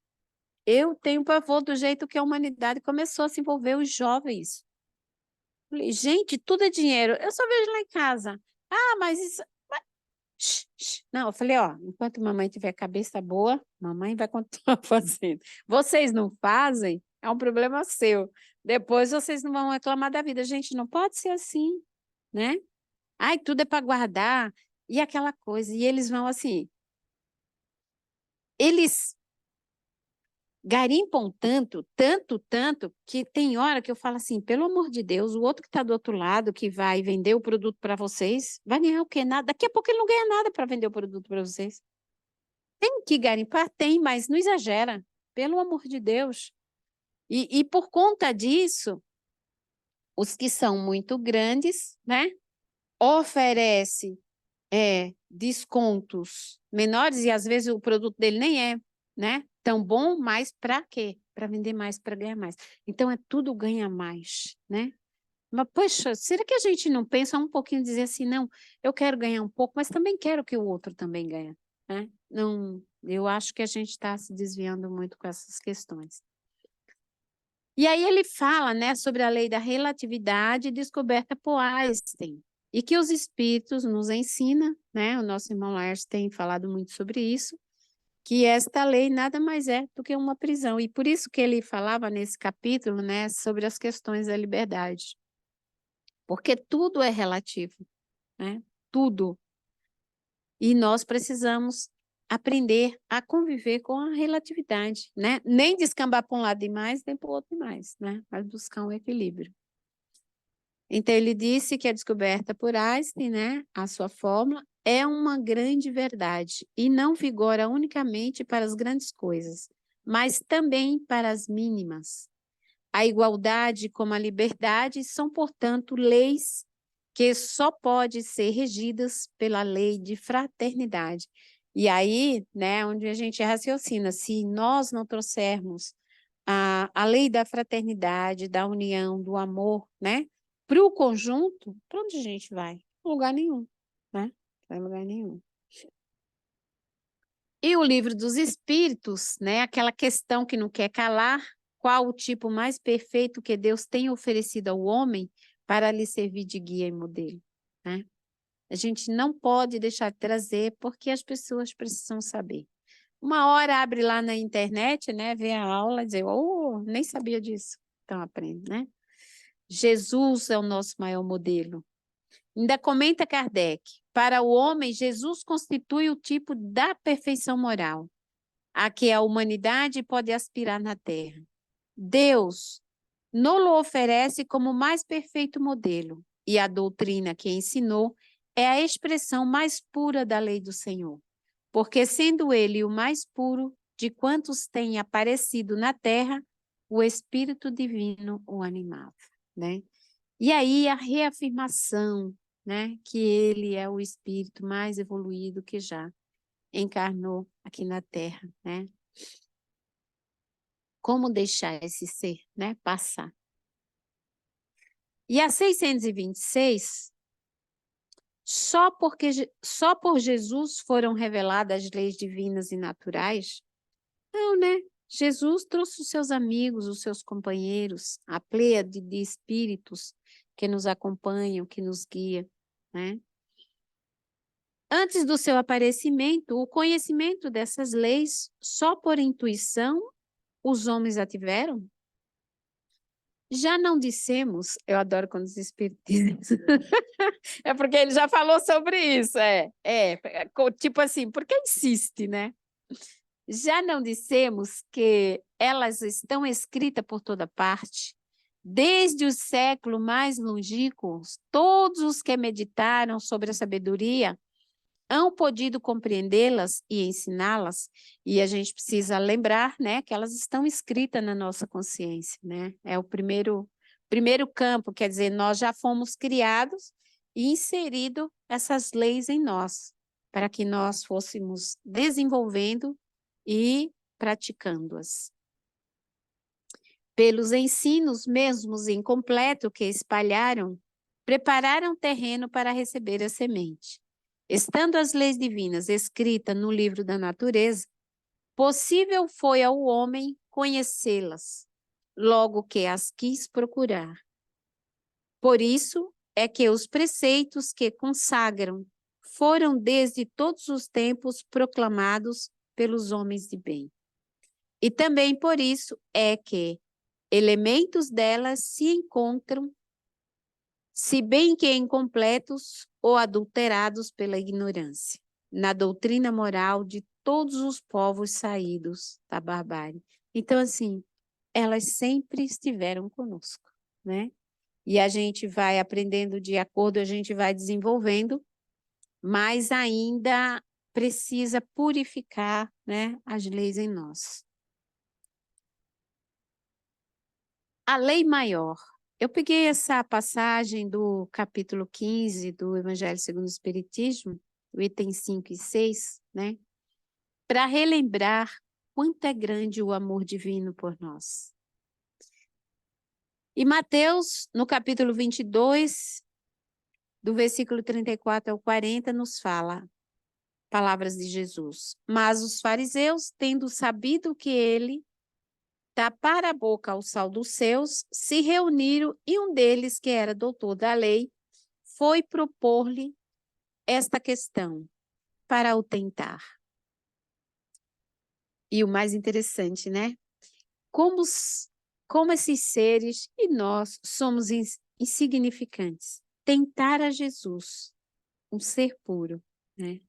Eu tenho pavor do jeito que a humanidade começou a se envolver os jovens. Falei, gente, tudo é dinheiro. Eu só vejo lá em casa. Ah, mas isso... Não, eu falei, ó, enquanto mamãe tiver cabeça boa, mamãe vai continuar fazendo. Vocês não fazem, é um problema seu. Depois vocês não vão reclamar da vida. Gente, não pode ser assim, né? Ai, tudo é para guardar. E aquela coisa. E eles vão assim. Eles garimpam tanto, tanto, tanto, que tem hora que eu falo assim, pelo amor de Deus, o outro que está do outro lado, que vai vender o produto para vocês, vai ganhar o quê? Nada. Daqui a pouco ele não ganha nada para vender o produto para vocês. Tem que garimpar? Tem, mas não exagera. Pelo amor de Deus. E por conta disso, os que são muito grandes, né? Oferece descontos menores e às vezes o produto dele nem é, né? Tão bom, mas para quê? Para vender mais, para ganhar mais. Então é tudo ganha mais, né? Mas, poxa, será que a gente não pensa um pouquinho dizer assim, não, eu quero ganhar um pouco, mas também quero que o outro também ganhe, né? Não, eu acho que a gente está se desviando muito com essas questões. E aí ele fala, né, sobre a lei da relatividade descoberta por Einstein, e que os espíritos nos ensinam, né, o nosso irmão Laércio tem falado muito sobre isso, que esta lei nada mais é do que uma prisão. E por isso que ele falava nesse capítulo, né, sobre as questões da liberdade. Porque tudo é relativo, né? Tudo. E nós precisamos aprender a conviver com a relatividade, né? Nem descambar para um lado demais, nem para o outro demais, né? Mas buscar um equilíbrio. Então, ele disse que a descoberta por Einstein, né, a sua fórmula, é uma grande verdade e não vigora unicamente para as grandes coisas, mas também para as mínimas. A igualdade como a liberdade são, portanto, leis que só podem ser regidas pela lei de fraternidade. E aí, né, onde a gente raciocina, se nós não trouxermos a lei da fraternidade, da união, do amor, né, para o conjunto, para onde a gente vai? Lugar nenhum, né? Não vai lugar nenhum. E o livro dos Espíritos, né, aquela questão que não quer calar, qual o tipo mais perfeito que Deus tem oferecido ao homem para lhe servir de guia e modelo, né? A gente não pode deixar de trazer porque as pessoas precisam saber. Uma hora abre lá na internet, né, vê a aula e diz, oh, nem sabia disso. Então aprende, né? Jesus é o nosso maior modelo. Ainda comenta Kardec, para o homem, Jesus constitui o tipo da perfeição moral, a que a humanidade pode aspirar na Terra. Deus nos oferece como o mais perfeito modelo, e a doutrina que ensinou é a expressão mais pura da lei do Senhor, porque sendo ele o mais puro de quantos têm aparecido na Terra, o Espírito Divino o animava, né? E aí a reafirmação, né, que ele é o espírito mais evoluído que já encarnou aqui na Terra, né? Como deixar esse ser, né, passar? E a 626 Só por Jesus foram reveladas as leis divinas e naturais? Não, né? Jesus trouxe os seus amigos, os seus companheiros, a pleiade de espíritos que nos acompanham, que nos guia, né? Antes do seu aparecimento, o conhecimento dessas leis, só por intuição, os homens a tiveram? Já não dissemos, eu adoro quando os espíritos dizem isso. É porque ele já falou sobre isso, tipo assim, porque insiste, né? Já não dissemos que elas estão escritas por toda parte? Desde o século mais longínquos, todos os que meditaram sobre a sabedoria hão podido compreendê-las e ensiná-las, e a gente precisa lembrar, né, que elas estão escritas na nossa consciência, né? É o primeiro campo, quer dizer, nós já fomos criados e inserido essas leis em nós, para que nós fôssemos desenvolvendo e praticando-as. Pelos ensinos mesmos incompletos que espalharam, prepararam terreno para receber a semente. Estando as leis divinas escritas no livro da natureza, possível foi ao homem conhecê-las, logo que as quis procurar. Por isso é que os preceitos que consagram foram desde todos os tempos proclamados pelos homens de bem. E também por isso é que elementos delas se encontram, se bem que incompletos ou adulterados pela ignorância, na doutrina moral de todos os povos saídos da barbárie. Então, assim, elas sempre estiveram conosco, né? E a gente vai aprendendo de acordo, a gente vai desenvolvendo, mas ainda precisa purificar, né, as leis em nós. A lei maior. Eu peguei essa passagem do capítulo 15 do Evangelho segundo o Espiritismo, o item 5 e 6, né? Para relembrar quanto é grande o amor divino por nós. E Mateus, no capítulo 22, do versículo 34 ao 40, nos fala, palavras de Jesus. Mas os fariseus, tendo sabido que ele tapara a boca ao sal dos seus, se reuniram e um deles, que era doutor da lei, foi propor-lhe esta questão para o tentar. E o mais interessante, né? Como esses seres e nós somos insignificantes. Tentar a Jesus, um ser puro, né?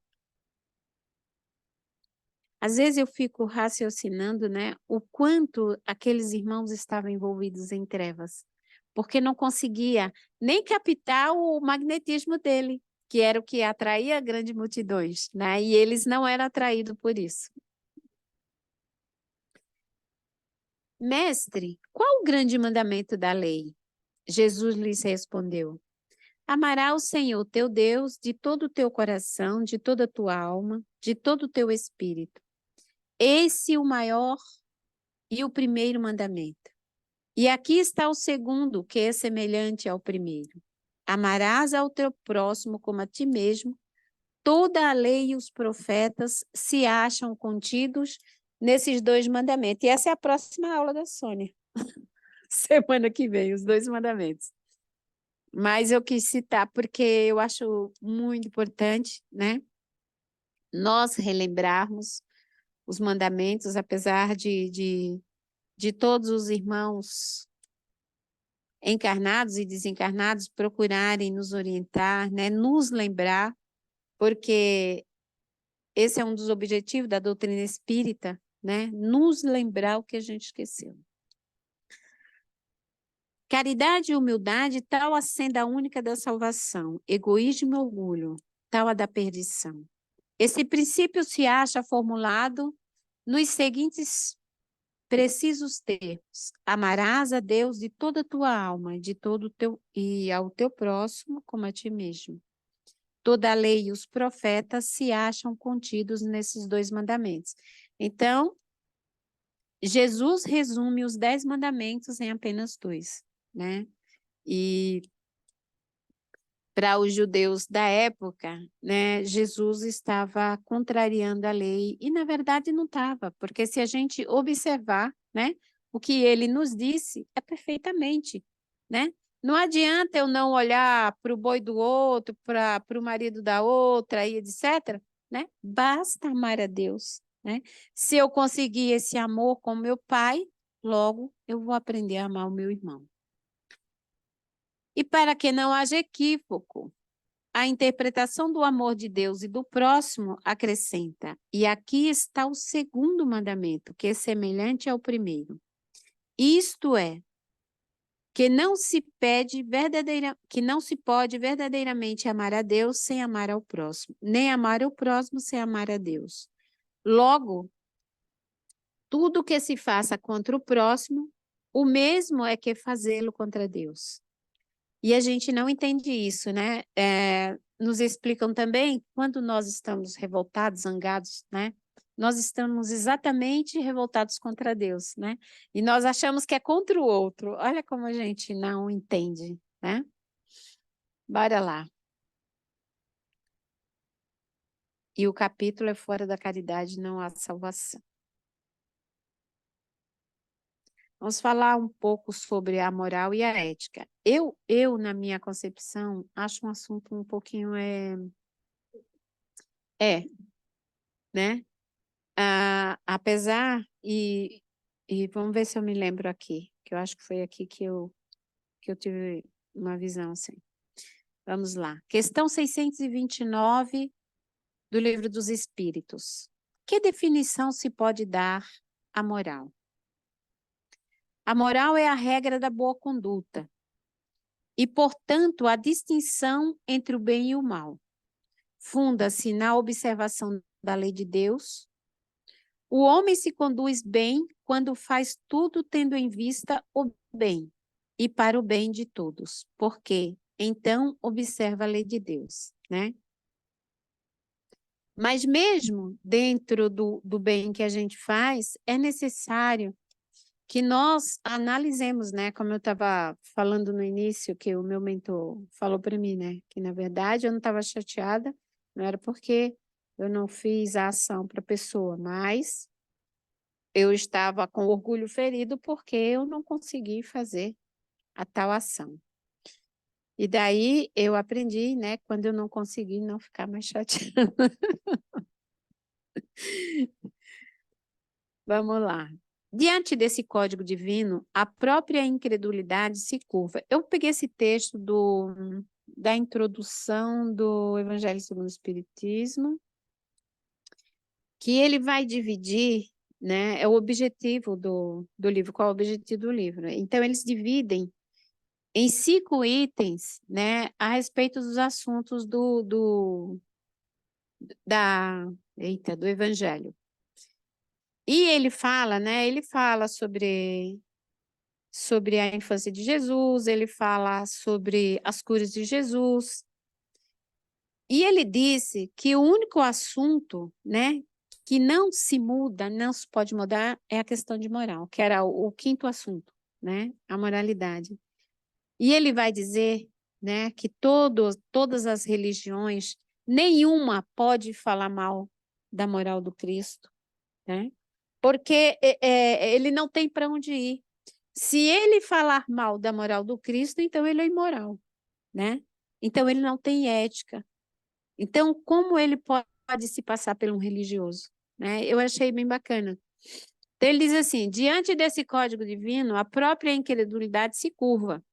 Às vezes eu fico raciocinando, né, o quanto aqueles irmãos estavam envolvidos em trevas, porque não conseguia nem captar o magnetismo dele, que era o que atraía grandes multidões, né? E eles não eram atraídos por isso. Mestre, qual o grande mandamento da lei? Jesus lhes respondeu: amarás o Senhor teu Deus de todo o teu coração, de toda a tua alma, de todo o teu espírito. Esse é o maior e o primeiro mandamento. E aqui está o segundo, que é semelhante ao primeiro. Amarás ao teu próximo como a ti mesmo. Toda a lei e os profetas se acham contidos nesses dois mandamentos. E essa é a próxima aula da Sônia. Semana que vem, os dois mandamentos. Mas eu quis citar porque eu acho muito importante, né? Nós relembrarmos os mandamentos, apesar de todos os irmãos encarnados e desencarnados procurarem nos orientar, né? Nos lembrar, porque esse é um dos objetivos da doutrina espírita, né? Nos lembrar o que a gente esqueceu. Caridade e humildade, tal a senda única da salvação. Egoísmo e orgulho, tal a da perdição. Esse princípio se acha formulado nos seguintes precisos termos: amarás a Deus de toda a tua alma, de todo e ao teu próximo como a ti mesmo. Toda a lei e os profetas se acham contidos nesses dois mandamentos. Então, Jesus resume os 10 mandamentos em apenas 2, né? E para os judeus da época, né, Jesus estava contrariando a lei, e na verdade não estava, porque se a gente observar, né, o que ele nos disse é perfeitamente, né? Não adianta eu não olhar para o boi do outro, para o marido da outra e etc, né? Basta amar a Deus, né? Se eu conseguir esse amor com meu pai, logo eu vou aprender a amar o meu irmão. E para que não haja equívoco, a interpretação do amor de Deus e do próximo acrescenta: e aqui está o segundo mandamento, que é semelhante ao primeiro. Isto é, que não se pode verdadeiramente amar a Deus sem amar ao próximo, nem amar ao próximo sem amar a Deus. Logo, tudo que se faça contra o próximo, o mesmo é que fazê-lo contra Deus. E a gente não entende isso, né? Nos explicam também, quando nós estamos revoltados, zangados, né? Nós estamos exatamente revoltados contra Deus, né? E nós achamos que é contra o outro. Olha como a gente não entende, né? Bora lá. E o capítulo é fora da caridade, não há salvação. Vamos falar um pouco sobre a moral e a ética. Eu na minha concepção, acho um assunto um pouquinho né? Apesar, e vamos ver se eu me lembro aqui, que eu acho que foi aqui que eu tive uma visão assim. Vamos lá. Questão 629 do Livro dos Espíritos. Que definição se pode dar à moral? A moral é a regra da boa conduta e, portanto, a distinção entre o bem e o mal. Funda-se na observação da lei de Deus. O homem se conduz bem quando faz tudo tendo em vista o bem e para o bem de todos, porque então observa a lei de Deus, né? Mas mesmo dentro do bem que a gente faz, é necessário que nós analisemos, né? Como eu estava falando no início, que o meu mentor falou para mim, né? Que na verdade eu não estava chateada, não era porque eu não fiz a ação para a pessoa, mas eu estava com orgulho ferido porque eu não consegui fazer a tal ação. E daí eu aprendi, né, quando eu não consegui, não ficar mais chateada. Vamos lá. Diante desse código divino, a própria incredulidade se curva. Eu peguei esse texto da introdução do Evangelho segundo o Espiritismo, que ele vai dividir, né, é o objetivo do livro. Qual é o objetivo do livro? Então, eles dividem em 5 itens, né, a respeito dos assuntos do Evangelho. E ele fala, né, sobre a infância de Jesus, ele fala sobre as curas de Jesus. E ele disse que o único assunto, né, que não se muda, não se pode mudar, é a questão de moral, que era o 5º assunto, né, a moralidade. E ele vai dizer, né, que todas as religiões, nenhuma pode falar mal da moral do Cristo, né? Porque ele não tem para onde ir. Se ele falar mal da moral do Cristo, então ele é imoral, né? Então ele não tem ética. Então, como ele pode se passar por um religioso, né? Eu achei bem bacana. Então, ele diz assim: diante desse código divino, a própria incredulidade se curva.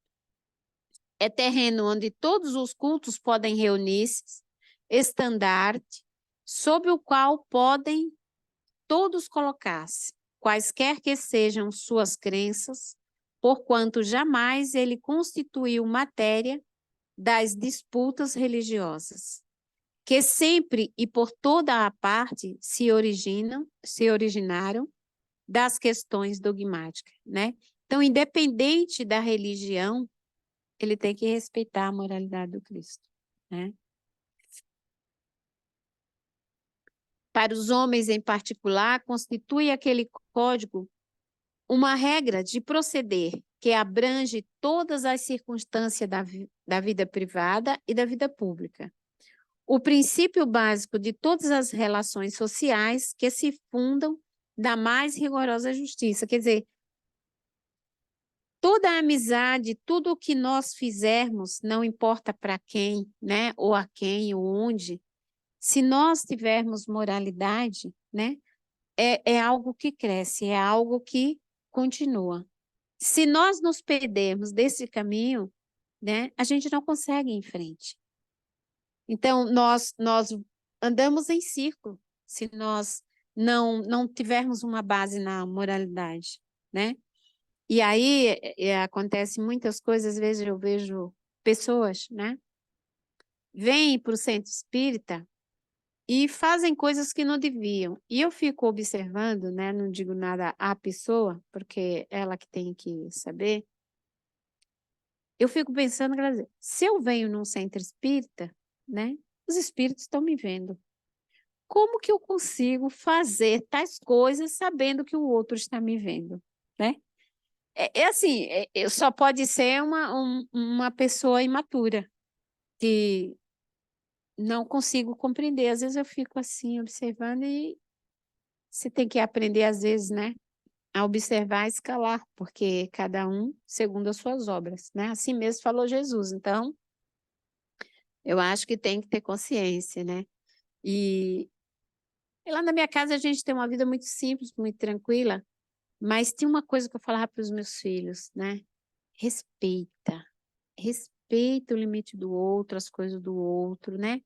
É terreno onde todos os cultos podem reunir-se, estandarte, sob o qual podem todos colocar-se, quaisquer que sejam suas crenças, porquanto jamais ele constituiu matéria das disputas religiosas, que sempre e por toda a parte se originaram das questões dogmáticas, né? Então, independente da religião, ele tem que respeitar a moralidade do Cristo, né? Para os homens em particular, constitui aquele código uma regra de proceder que abrange todas as circunstâncias da vida privada e da vida pública. O princípio básico de todas as relações sociais que se fundam da mais rigorosa justiça. Quer dizer, toda a amizade, tudo o que nós fizermos, não importa para quem, né, ou a quem, ou onde, se nós tivermos moralidade, né, é algo que cresce, é algo que continua. Se nós nos perdermos desse caminho, né, a gente não consegue ir em frente. Então, nós andamos em círculo se nós não tivermos uma base na moralidade, né? E aí acontece muitas coisas, às vezes eu vejo pessoas, né? Vêm para o centro espírita e fazem coisas que não deviam. E eu fico observando, né? Não digo nada à pessoa, porque ela que tem que saber. Eu fico pensando, quer dizer, se eu venho num centro espírita, né? Os espíritos estão me vendo. Como que eu consigo fazer tais coisas sabendo que o outro está me vendo, né? É assim, só pode ser uma pessoa imatura, que não consigo compreender. Às vezes eu fico assim, observando, e você tem que aprender, às vezes, né? A observar e escalar, porque cada um segundo as suas obras, né? Assim mesmo falou Jesus. Então, eu acho que tem que ter consciência, né? E lá na minha casa a gente tem uma vida muito simples, muito tranquila, mas tinha uma coisa que eu falava para os meus filhos, né? Respeita. Respeita o limite do outro, as coisas do outro, né?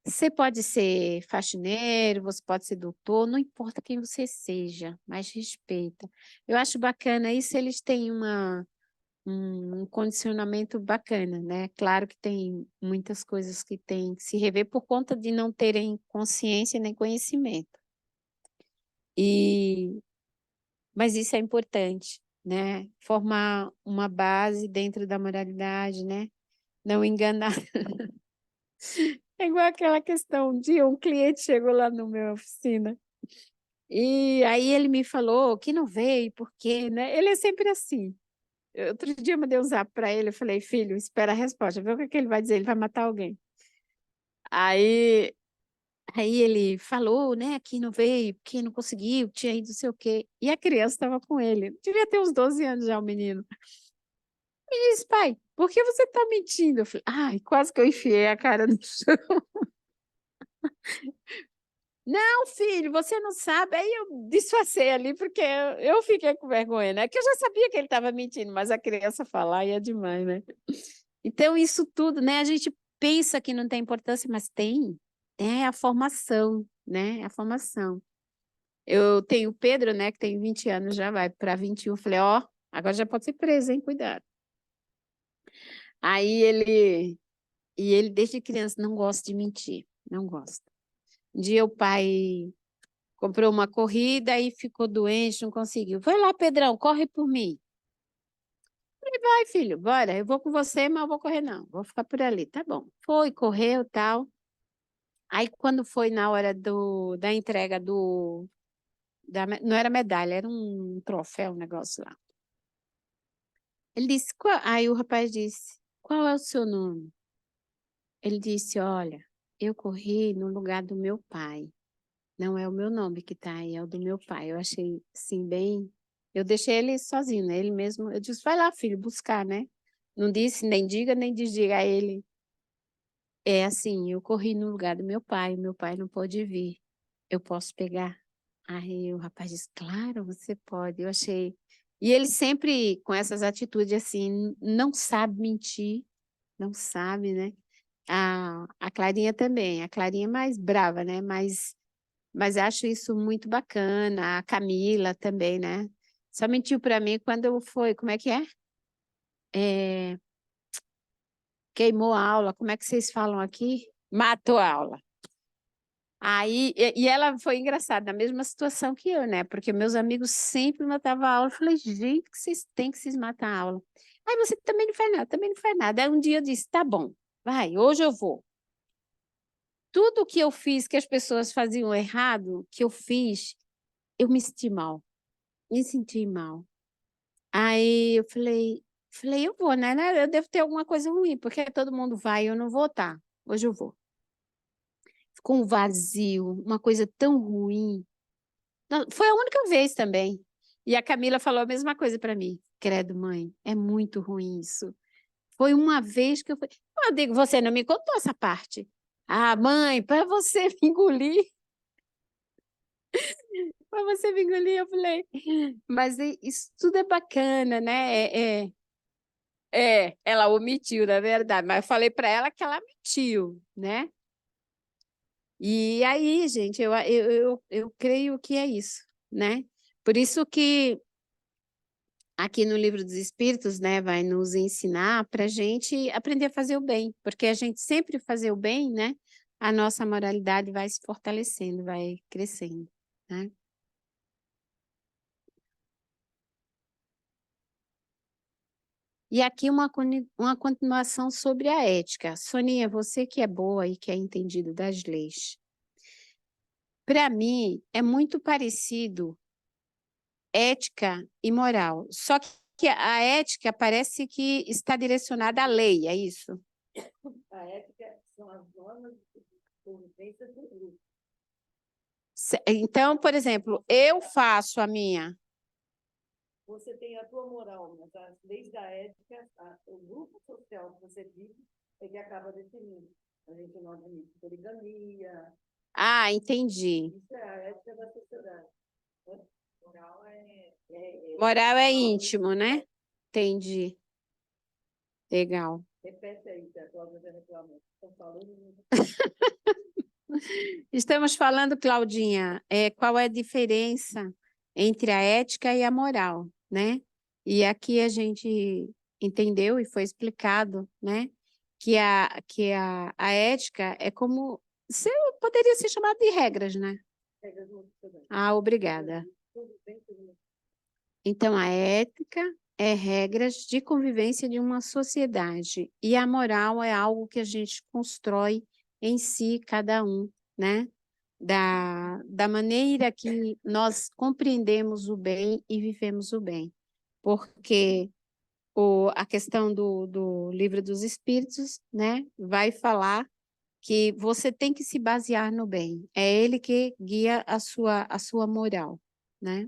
Você pode ser faxineiro, você pode ser doutor, não importa quem você seja, mas respeita. Eu acho bacana isso, eles têm um condicionamento bacana, né? Claro que tem muitas coisas que têm que se rever por conta de não terem consciência nem conhecimento. Mas isso é importante, né? Formar uma base dentro da moralidade, né? Não enganar. É igual aquela questão, um dia um cliente chegou lá na minha oficina e aí ele me falou que não veio, por quê, né? Ele é sempre assim. Outro dia eu mandei um zap para ele, eu falei, filho, espera a resposta, vê o que que ele vai dizer, ele vai matar alguém. Aí, aí ele falou, né, que não veio, que não conseguiu, tinha ido não sei o quê. E a criança estava com ele, devia ter uns 12 anos já o menino. E disse, pai, por que você está mentindo? Eu falei, ai, quase que eu enfiei a cara no chão. Não, filho, você não sabe. Aí eu disfarcei ali, porque eu fiquei com vergonha, né? Que eu já sabia que ele estava mentindo, mas a criança falar ia demais, né? Então, isso tudo, né? A gente pensa que não tem importância, mas tem. É a formação, né? É a formação. Eu tenho o Pedro, né? Que tem 20 anos, já vai para 21. Falei, ó, agora já pode ser preso, hein? Cuidado. Aí ele desde criança não gosta de mentir, não gosta. Um dia o pai comprou uma corrida e ficou doente, não conseguiu. Vai lá, Pedrão, corre por mim. Falei, vai, filho, bora. Eu vou com você, mas eu vou correr não. Vou ficar por ali. Tá bom. Foi, correu, tal. Aí, quando foi na hora da entrega não era medalha, era um troféu, um negócio lá. Ele disse, aí o rapaz disse, qual é o seu nome? Ele disse, olha, eu corri no lugar do meu pai. Não é o meu nome que está aí, é o do meu pai. Eu achei, assim, bem... Eu deixei ele sozinho, né? Ele mesmo... Eu disse, vai lá, filho, buscar, né? Não disse, nem diga, nem desdiga a ele. É assim, eu corri no lugar do meu pai não pode vir. Eu posso pegar? Aí o rapaz disse, claro, você pode. Eu achei... E ele sempre, com essas atitudes, assim, não sabe mentir, não sabe, né? A Clarinha também. A Clarinha é mais brava, né? Mas acho isso muito bacana. A Camila também, né? Só mentiu para mim quando foi, como é que é? É, queimou a aula, como é que vocês falam aqui? Matou a aula. Aí, e ela foi engraçada, na mesma situação que eu, né? Porque meus amigos sempre matavam a aula. Eu falei, gente, que vocês têm que vocês matar a aula. Aí você também não faz nada, também não faz nada. Aí um dia eu disse, tá bom, vai, hoje eu vou. Tudo que eu fiz, que as pessoas faziam errado, que eu fiz, eu me senti mal. Me senti mal. Aí eu falei, Falei, eu vou, né? Eu devo ter alguma coisa ruim, porque todo mundo vai, eu não vou estar. Hoje eu vou. Ficou um vazio, uma coisa tão ruim. Não, foi a única vez também. E a Camila falou a mesma coisa para mim. Credo, mãe, é muito ruim isso. Foi uma vez que eu fui. Eu digo, você não me contou essa parte. Ah, mãe, para você me engolir. Para você me engolir, eu falei. Mas isso tudo é bacana, né? Ela omitiu, na verdade, mas eu falei para ela que ela mentiu, né? E aí, gente, eu creio que é isso, né? Por isso que aqui no Livro dos Espíritos, né, vai nos ensinar para a gente aprender a fazer o bem, porque a gente sempre fazer o bem, né, a nossa moralidade vai se fortalecendo, vai crescendo, né? E aqui uma continuação sobre a ética. Soninha, você que é boa e que é entendido das leis. Para mim, é muito parecido ética e moral. Só que a ética parece que está direcionada à lei, é isso? A ética são as normas de convivência do grupo. Então, por exemplo, eu faço a minha. Você tem a tua moral, mas as leis da ética, o grupo social que você vive é que acaba definindo. A gente não admite poligamia. Ah, entendi. Isso é a ética da sociedade. Moral Moral é íntimo, né? Entendi. Legal. Repete aí, que a Cláudia já reclamou. Estão falando. Estamos falando, Claudinha, qual é a diferença entre a ética e a moral, né? E aqui a gente entendeu e foi explicado, né? Que a ética é como... poderia ser chamada de regras, né? Ah, obrigada. Então, a ética é regras de convivência de uma sociedade e a moral é algo que a gente constrói em si, cada um, né? Da maneira que nós compreendemos o bem e vivemos o bem. Porque a questão do Livro dos Espíritos, né, vai falar que você tem que se basear no bem. É ele que guia a sua moral, né?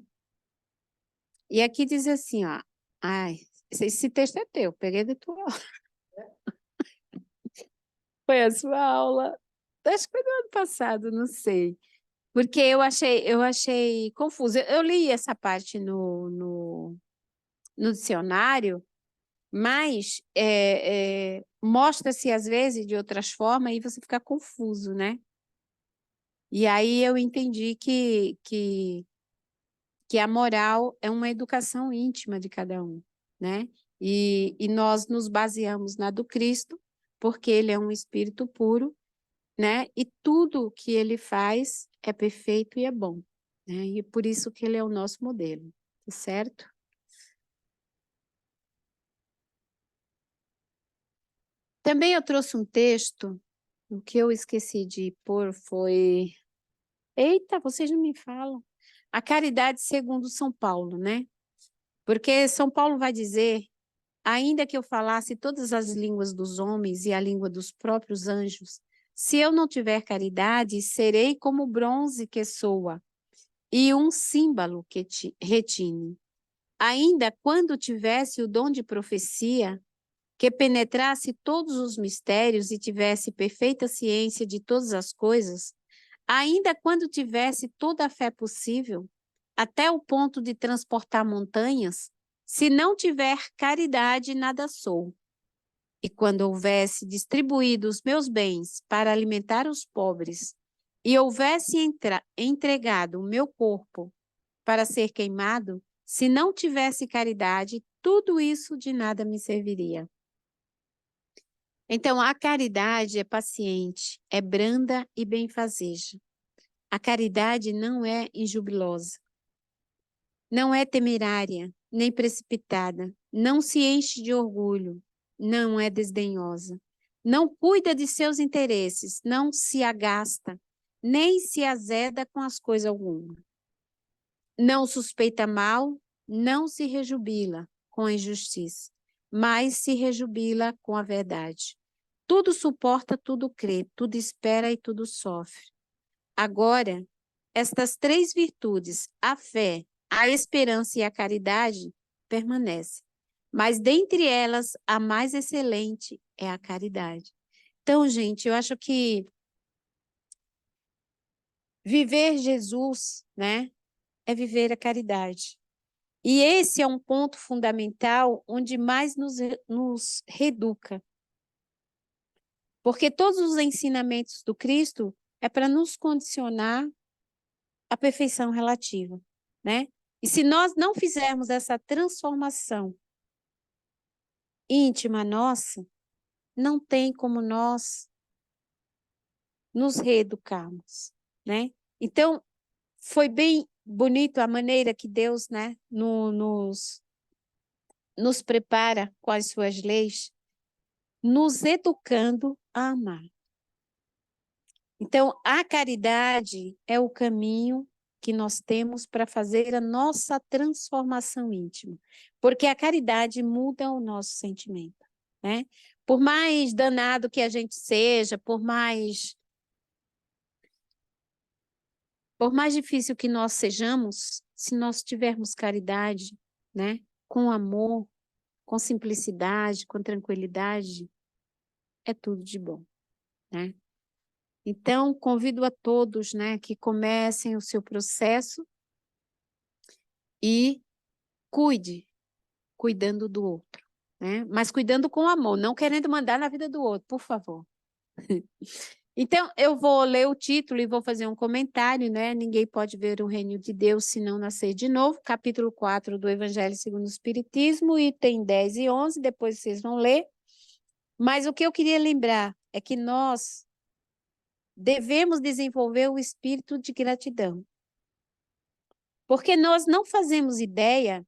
E aqui diz assim, ó, ai, esse texto é teu, peguei da tua aula. Foi a sua aula, acho que foi do ano passado, não sei. Porque eu achei confuso. Eu li essa parte no dicionário, mas mostra-se às vezes de outras formas e você fica confuso, né? E aí eu entendi que a moral é uma educação íntima de cada um, né? E nós nos baseamos na do Cristo, porque ele é um espírito puro, né? E tudo que ele faz é perfeito e é bom, né? E por isso que ele é o nosso modelo, tá certo? Também eu trouxe um texto, o que eu esqueci de pôr foi... Eita, vocês não me falam. A caridade segundo São Paulo, né? Porque São Paulo vai dizer: ainda que eu falasse todas as línguas dos homens e a língua dos próprios anjos, se eu não tiver caridade, serei como bronze que soa e um símbolo que retine. Ainda quando tivesse o dom de profecia, que penetrasse todos os mistérios e tivesse perfeita ciência de todas as coisas, ainda quando tivesse toda a fé possível, até o ponto de transportar montanhas, se não tiver caridade, nada sou. E quando houvesse distribuído os meus bens para alimentar os pobres, e houvesse entregado o meu corpo para ser queimado, se não tivesse caridade, tudo isso de nada me serviria. Então, a caridade é paciente, é branda e benfazeja. A caridade não é injubilosa, não é temerária, nem precipitada, não se enche de orgulho, não é desdenhosa, não cuida de seus interesses, não se agasta, nem se azeda com as coisas alguma. Não suspeita mal, não se rejubila com a injustiça, mas se rejubila com a verdade. Tudo suporta, tudo crê, tudo espera e tudo sofre. Agora, estas 3 virtudes, a fé, a esperança e a caridade, permanecem. Mas dentre elas, a mais excelente é a caridade. Então, gente, eu acho que viver Jesus, né, é viver a caridade. E esse é um ponto fundamental onde mais nos reeduca. Porque todos os ensinamentos do Cristo é para nos condicionar à perfeição relativa, né? E se nós não fizermos essa transformação íntima nossa, não tem como nós nos reeducarmos, né? Então, foi bem bonito a maneira que Deus, né, nos prepara com as suas leis, nos educando a amar. Então, a caridade é o caminho que nós temos para fazer a nossa transformação íntima, porque a caridade muda o nosso sentimento, né? Por mais danado que a gente seja, por mais difícil que nós sejamos, se nós tivermos caridade, né, com amor, com simplicidade, com tranquilidade, é tudo de bom, né? Então, convido a todos, né, que comecem o seu processo e cuidando do outro, né? Mas cuidando com amor, não querendo mandar na vida do outro, por favor. Então, eu vou ler o título e vou fazer um comentário, né? Ninguém pode ver o reino de Deus se não nascer de novo, capítulo 4 do Evangelho segundo o Espiritismo, item 10 e 11, depois vocês vão ler. Mas o que eu queria lembrar é que nós devemos desenvolver o espírito de gratidão. Porque nós não fazemos ideia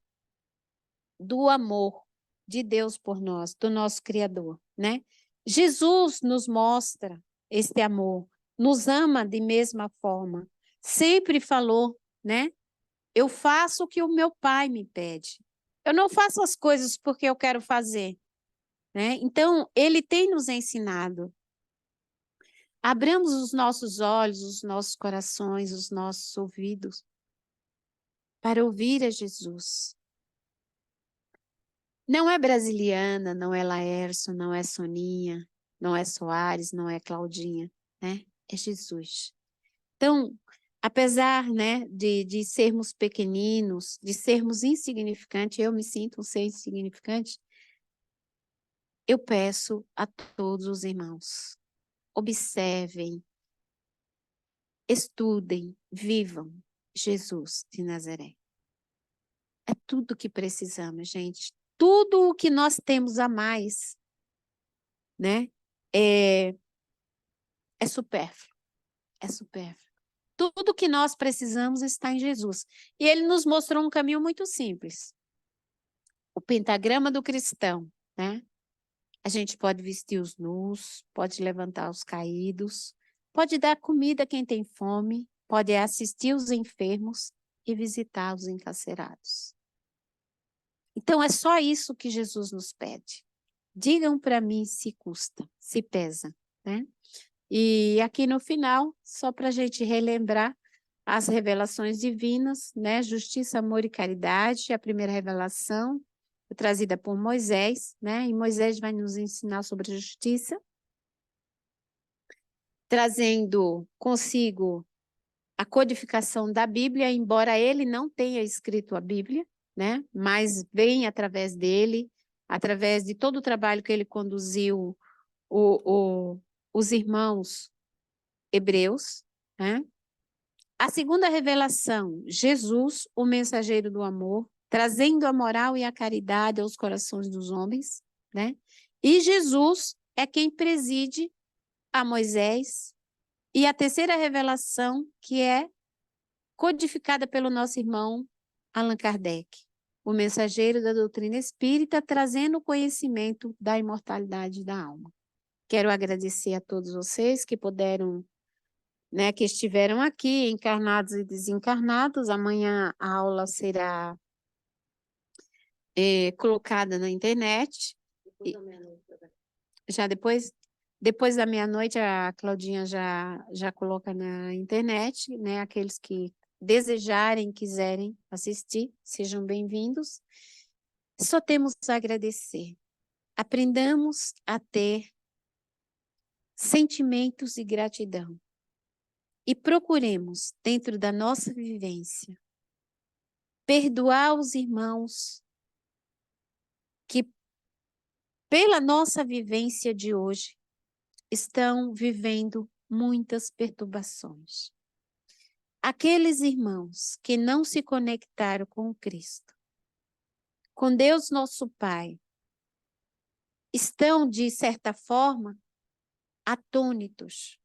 do amor de Deus por nós, do nosso Criador, né? Jesus nos mostra este amor, nos ama de mesma forma. Sempre falou, né? Eu faço o que o meu Pai me pede. Eu não faço as coisas porque eu quero fazer, né? Então, ele tem nos ensinado. Abramos os nossos olhos, os nossos corações, os nossos ouvidos para ouvir a Jesus. Não é Brasiliana, não é Laércio, não é Soninha, não é Soares, não é Claudinha, né? É Jesus. Então, apesar, né, de sermos pequeninos, de sermos insignificantes, eu me sinto um ser insignificante, eu peço a todos os irmãos, observem, estudem, vivam Jesus de Nazaré. É tudo que precisamos, gente. Tudo o que nós temos a mais, né? É supérfluo. É supérfluo. Tudo que nós precisamos está em Jesus. E ele nos mostrou um caminho muito simples. O pentagrama do cristão, né? A gente pode vestir os nus, pode levantar os caídos, pode dar comida a quem tem fome, pode assistir os enfermos e visitar os encarcerados. Então, é só isso que Jesus nos pede. Digam para mim se custa, se pesa, né? E aqui no final, só para a gente relembrar as revelações divinas, né? Justiça, amor e caridade, a primeira revelação trazida por Moisés, né? E Moisés vai nos ensinar sobre a justiça, trazendo consigo a codificação da Bíblia, embora ele não tenha escrito a Bíblia, né? Mas vem através dele, através de todo o trabalho que ele conduziu os irmãos hebreus, né? A segunda revelação, Jesus, o mensageiro do amor, trazendo a moral e a caridade aos corações dos homens, né? E Jesus é quem preside a Moisés. E a terceira revelação, que é codificada pelo nosso irmão Allan Kardec, o mensageiro da doutrina espírita, trazendo o conhecimento da imortalidade da alma. Quero agradecer a todos vocês que puderam, né, que estiveram aqui, encarnados e desencarnados. Amanhã a aula será colocada na internet. Depois da meia-noite, tá? Já depois da meia-noite, a Claudinha já coloca na internet, né? Aqueles que desejarem, quiserem assistir, sejam bem-vindos. Só temos a agradecer. Aprendamos a ter sentimentos de gratidão. E procuremos, dentro da nossa vivência, perdoar os irmãos que, pela nossa vivência de hoje, estão vivendo muitas perturbações. Aqueles irmãos que não se conectaram com Cristo, com Deus nosso Pai, estão, de certa forma, atônitos,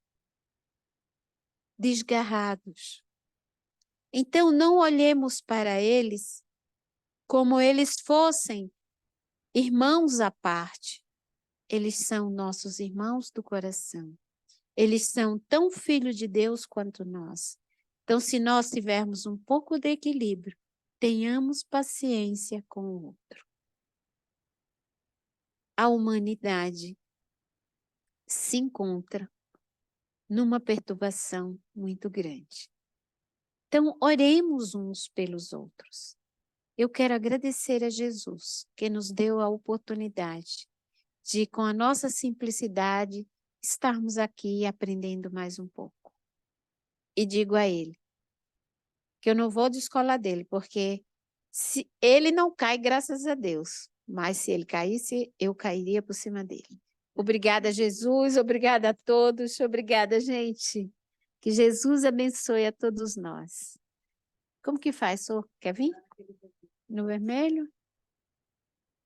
desgarrados. Então, não olhemos para eles como eles fossem irmãos à parte. Eles são nossos irmãos do coração. Eles são tão filhos de Deus quanto nós. Então, se nós tivermos um pouco de equilíbrio, tenhamos paciência com o outro. A humanidade se encontra numa perturbação muito grande. Então, oremos uns pelos outros. Eu quero agradecer a Jesus, que nos deu a oportunidade de, com a nossa simplicidade, estarmos aqui aprendendo mais um pouco. E digo a Ele que eu não vou descolar dele, porque se ele não cai, graças a Deus, mas se ele caísse, eu cairia por cima dele. Obrigada, Jesus, obrigada a todos, obrigada, gente. Que Jesus abençoe a todos nós. Como que faz, senhor? Quer vir? No vermelho?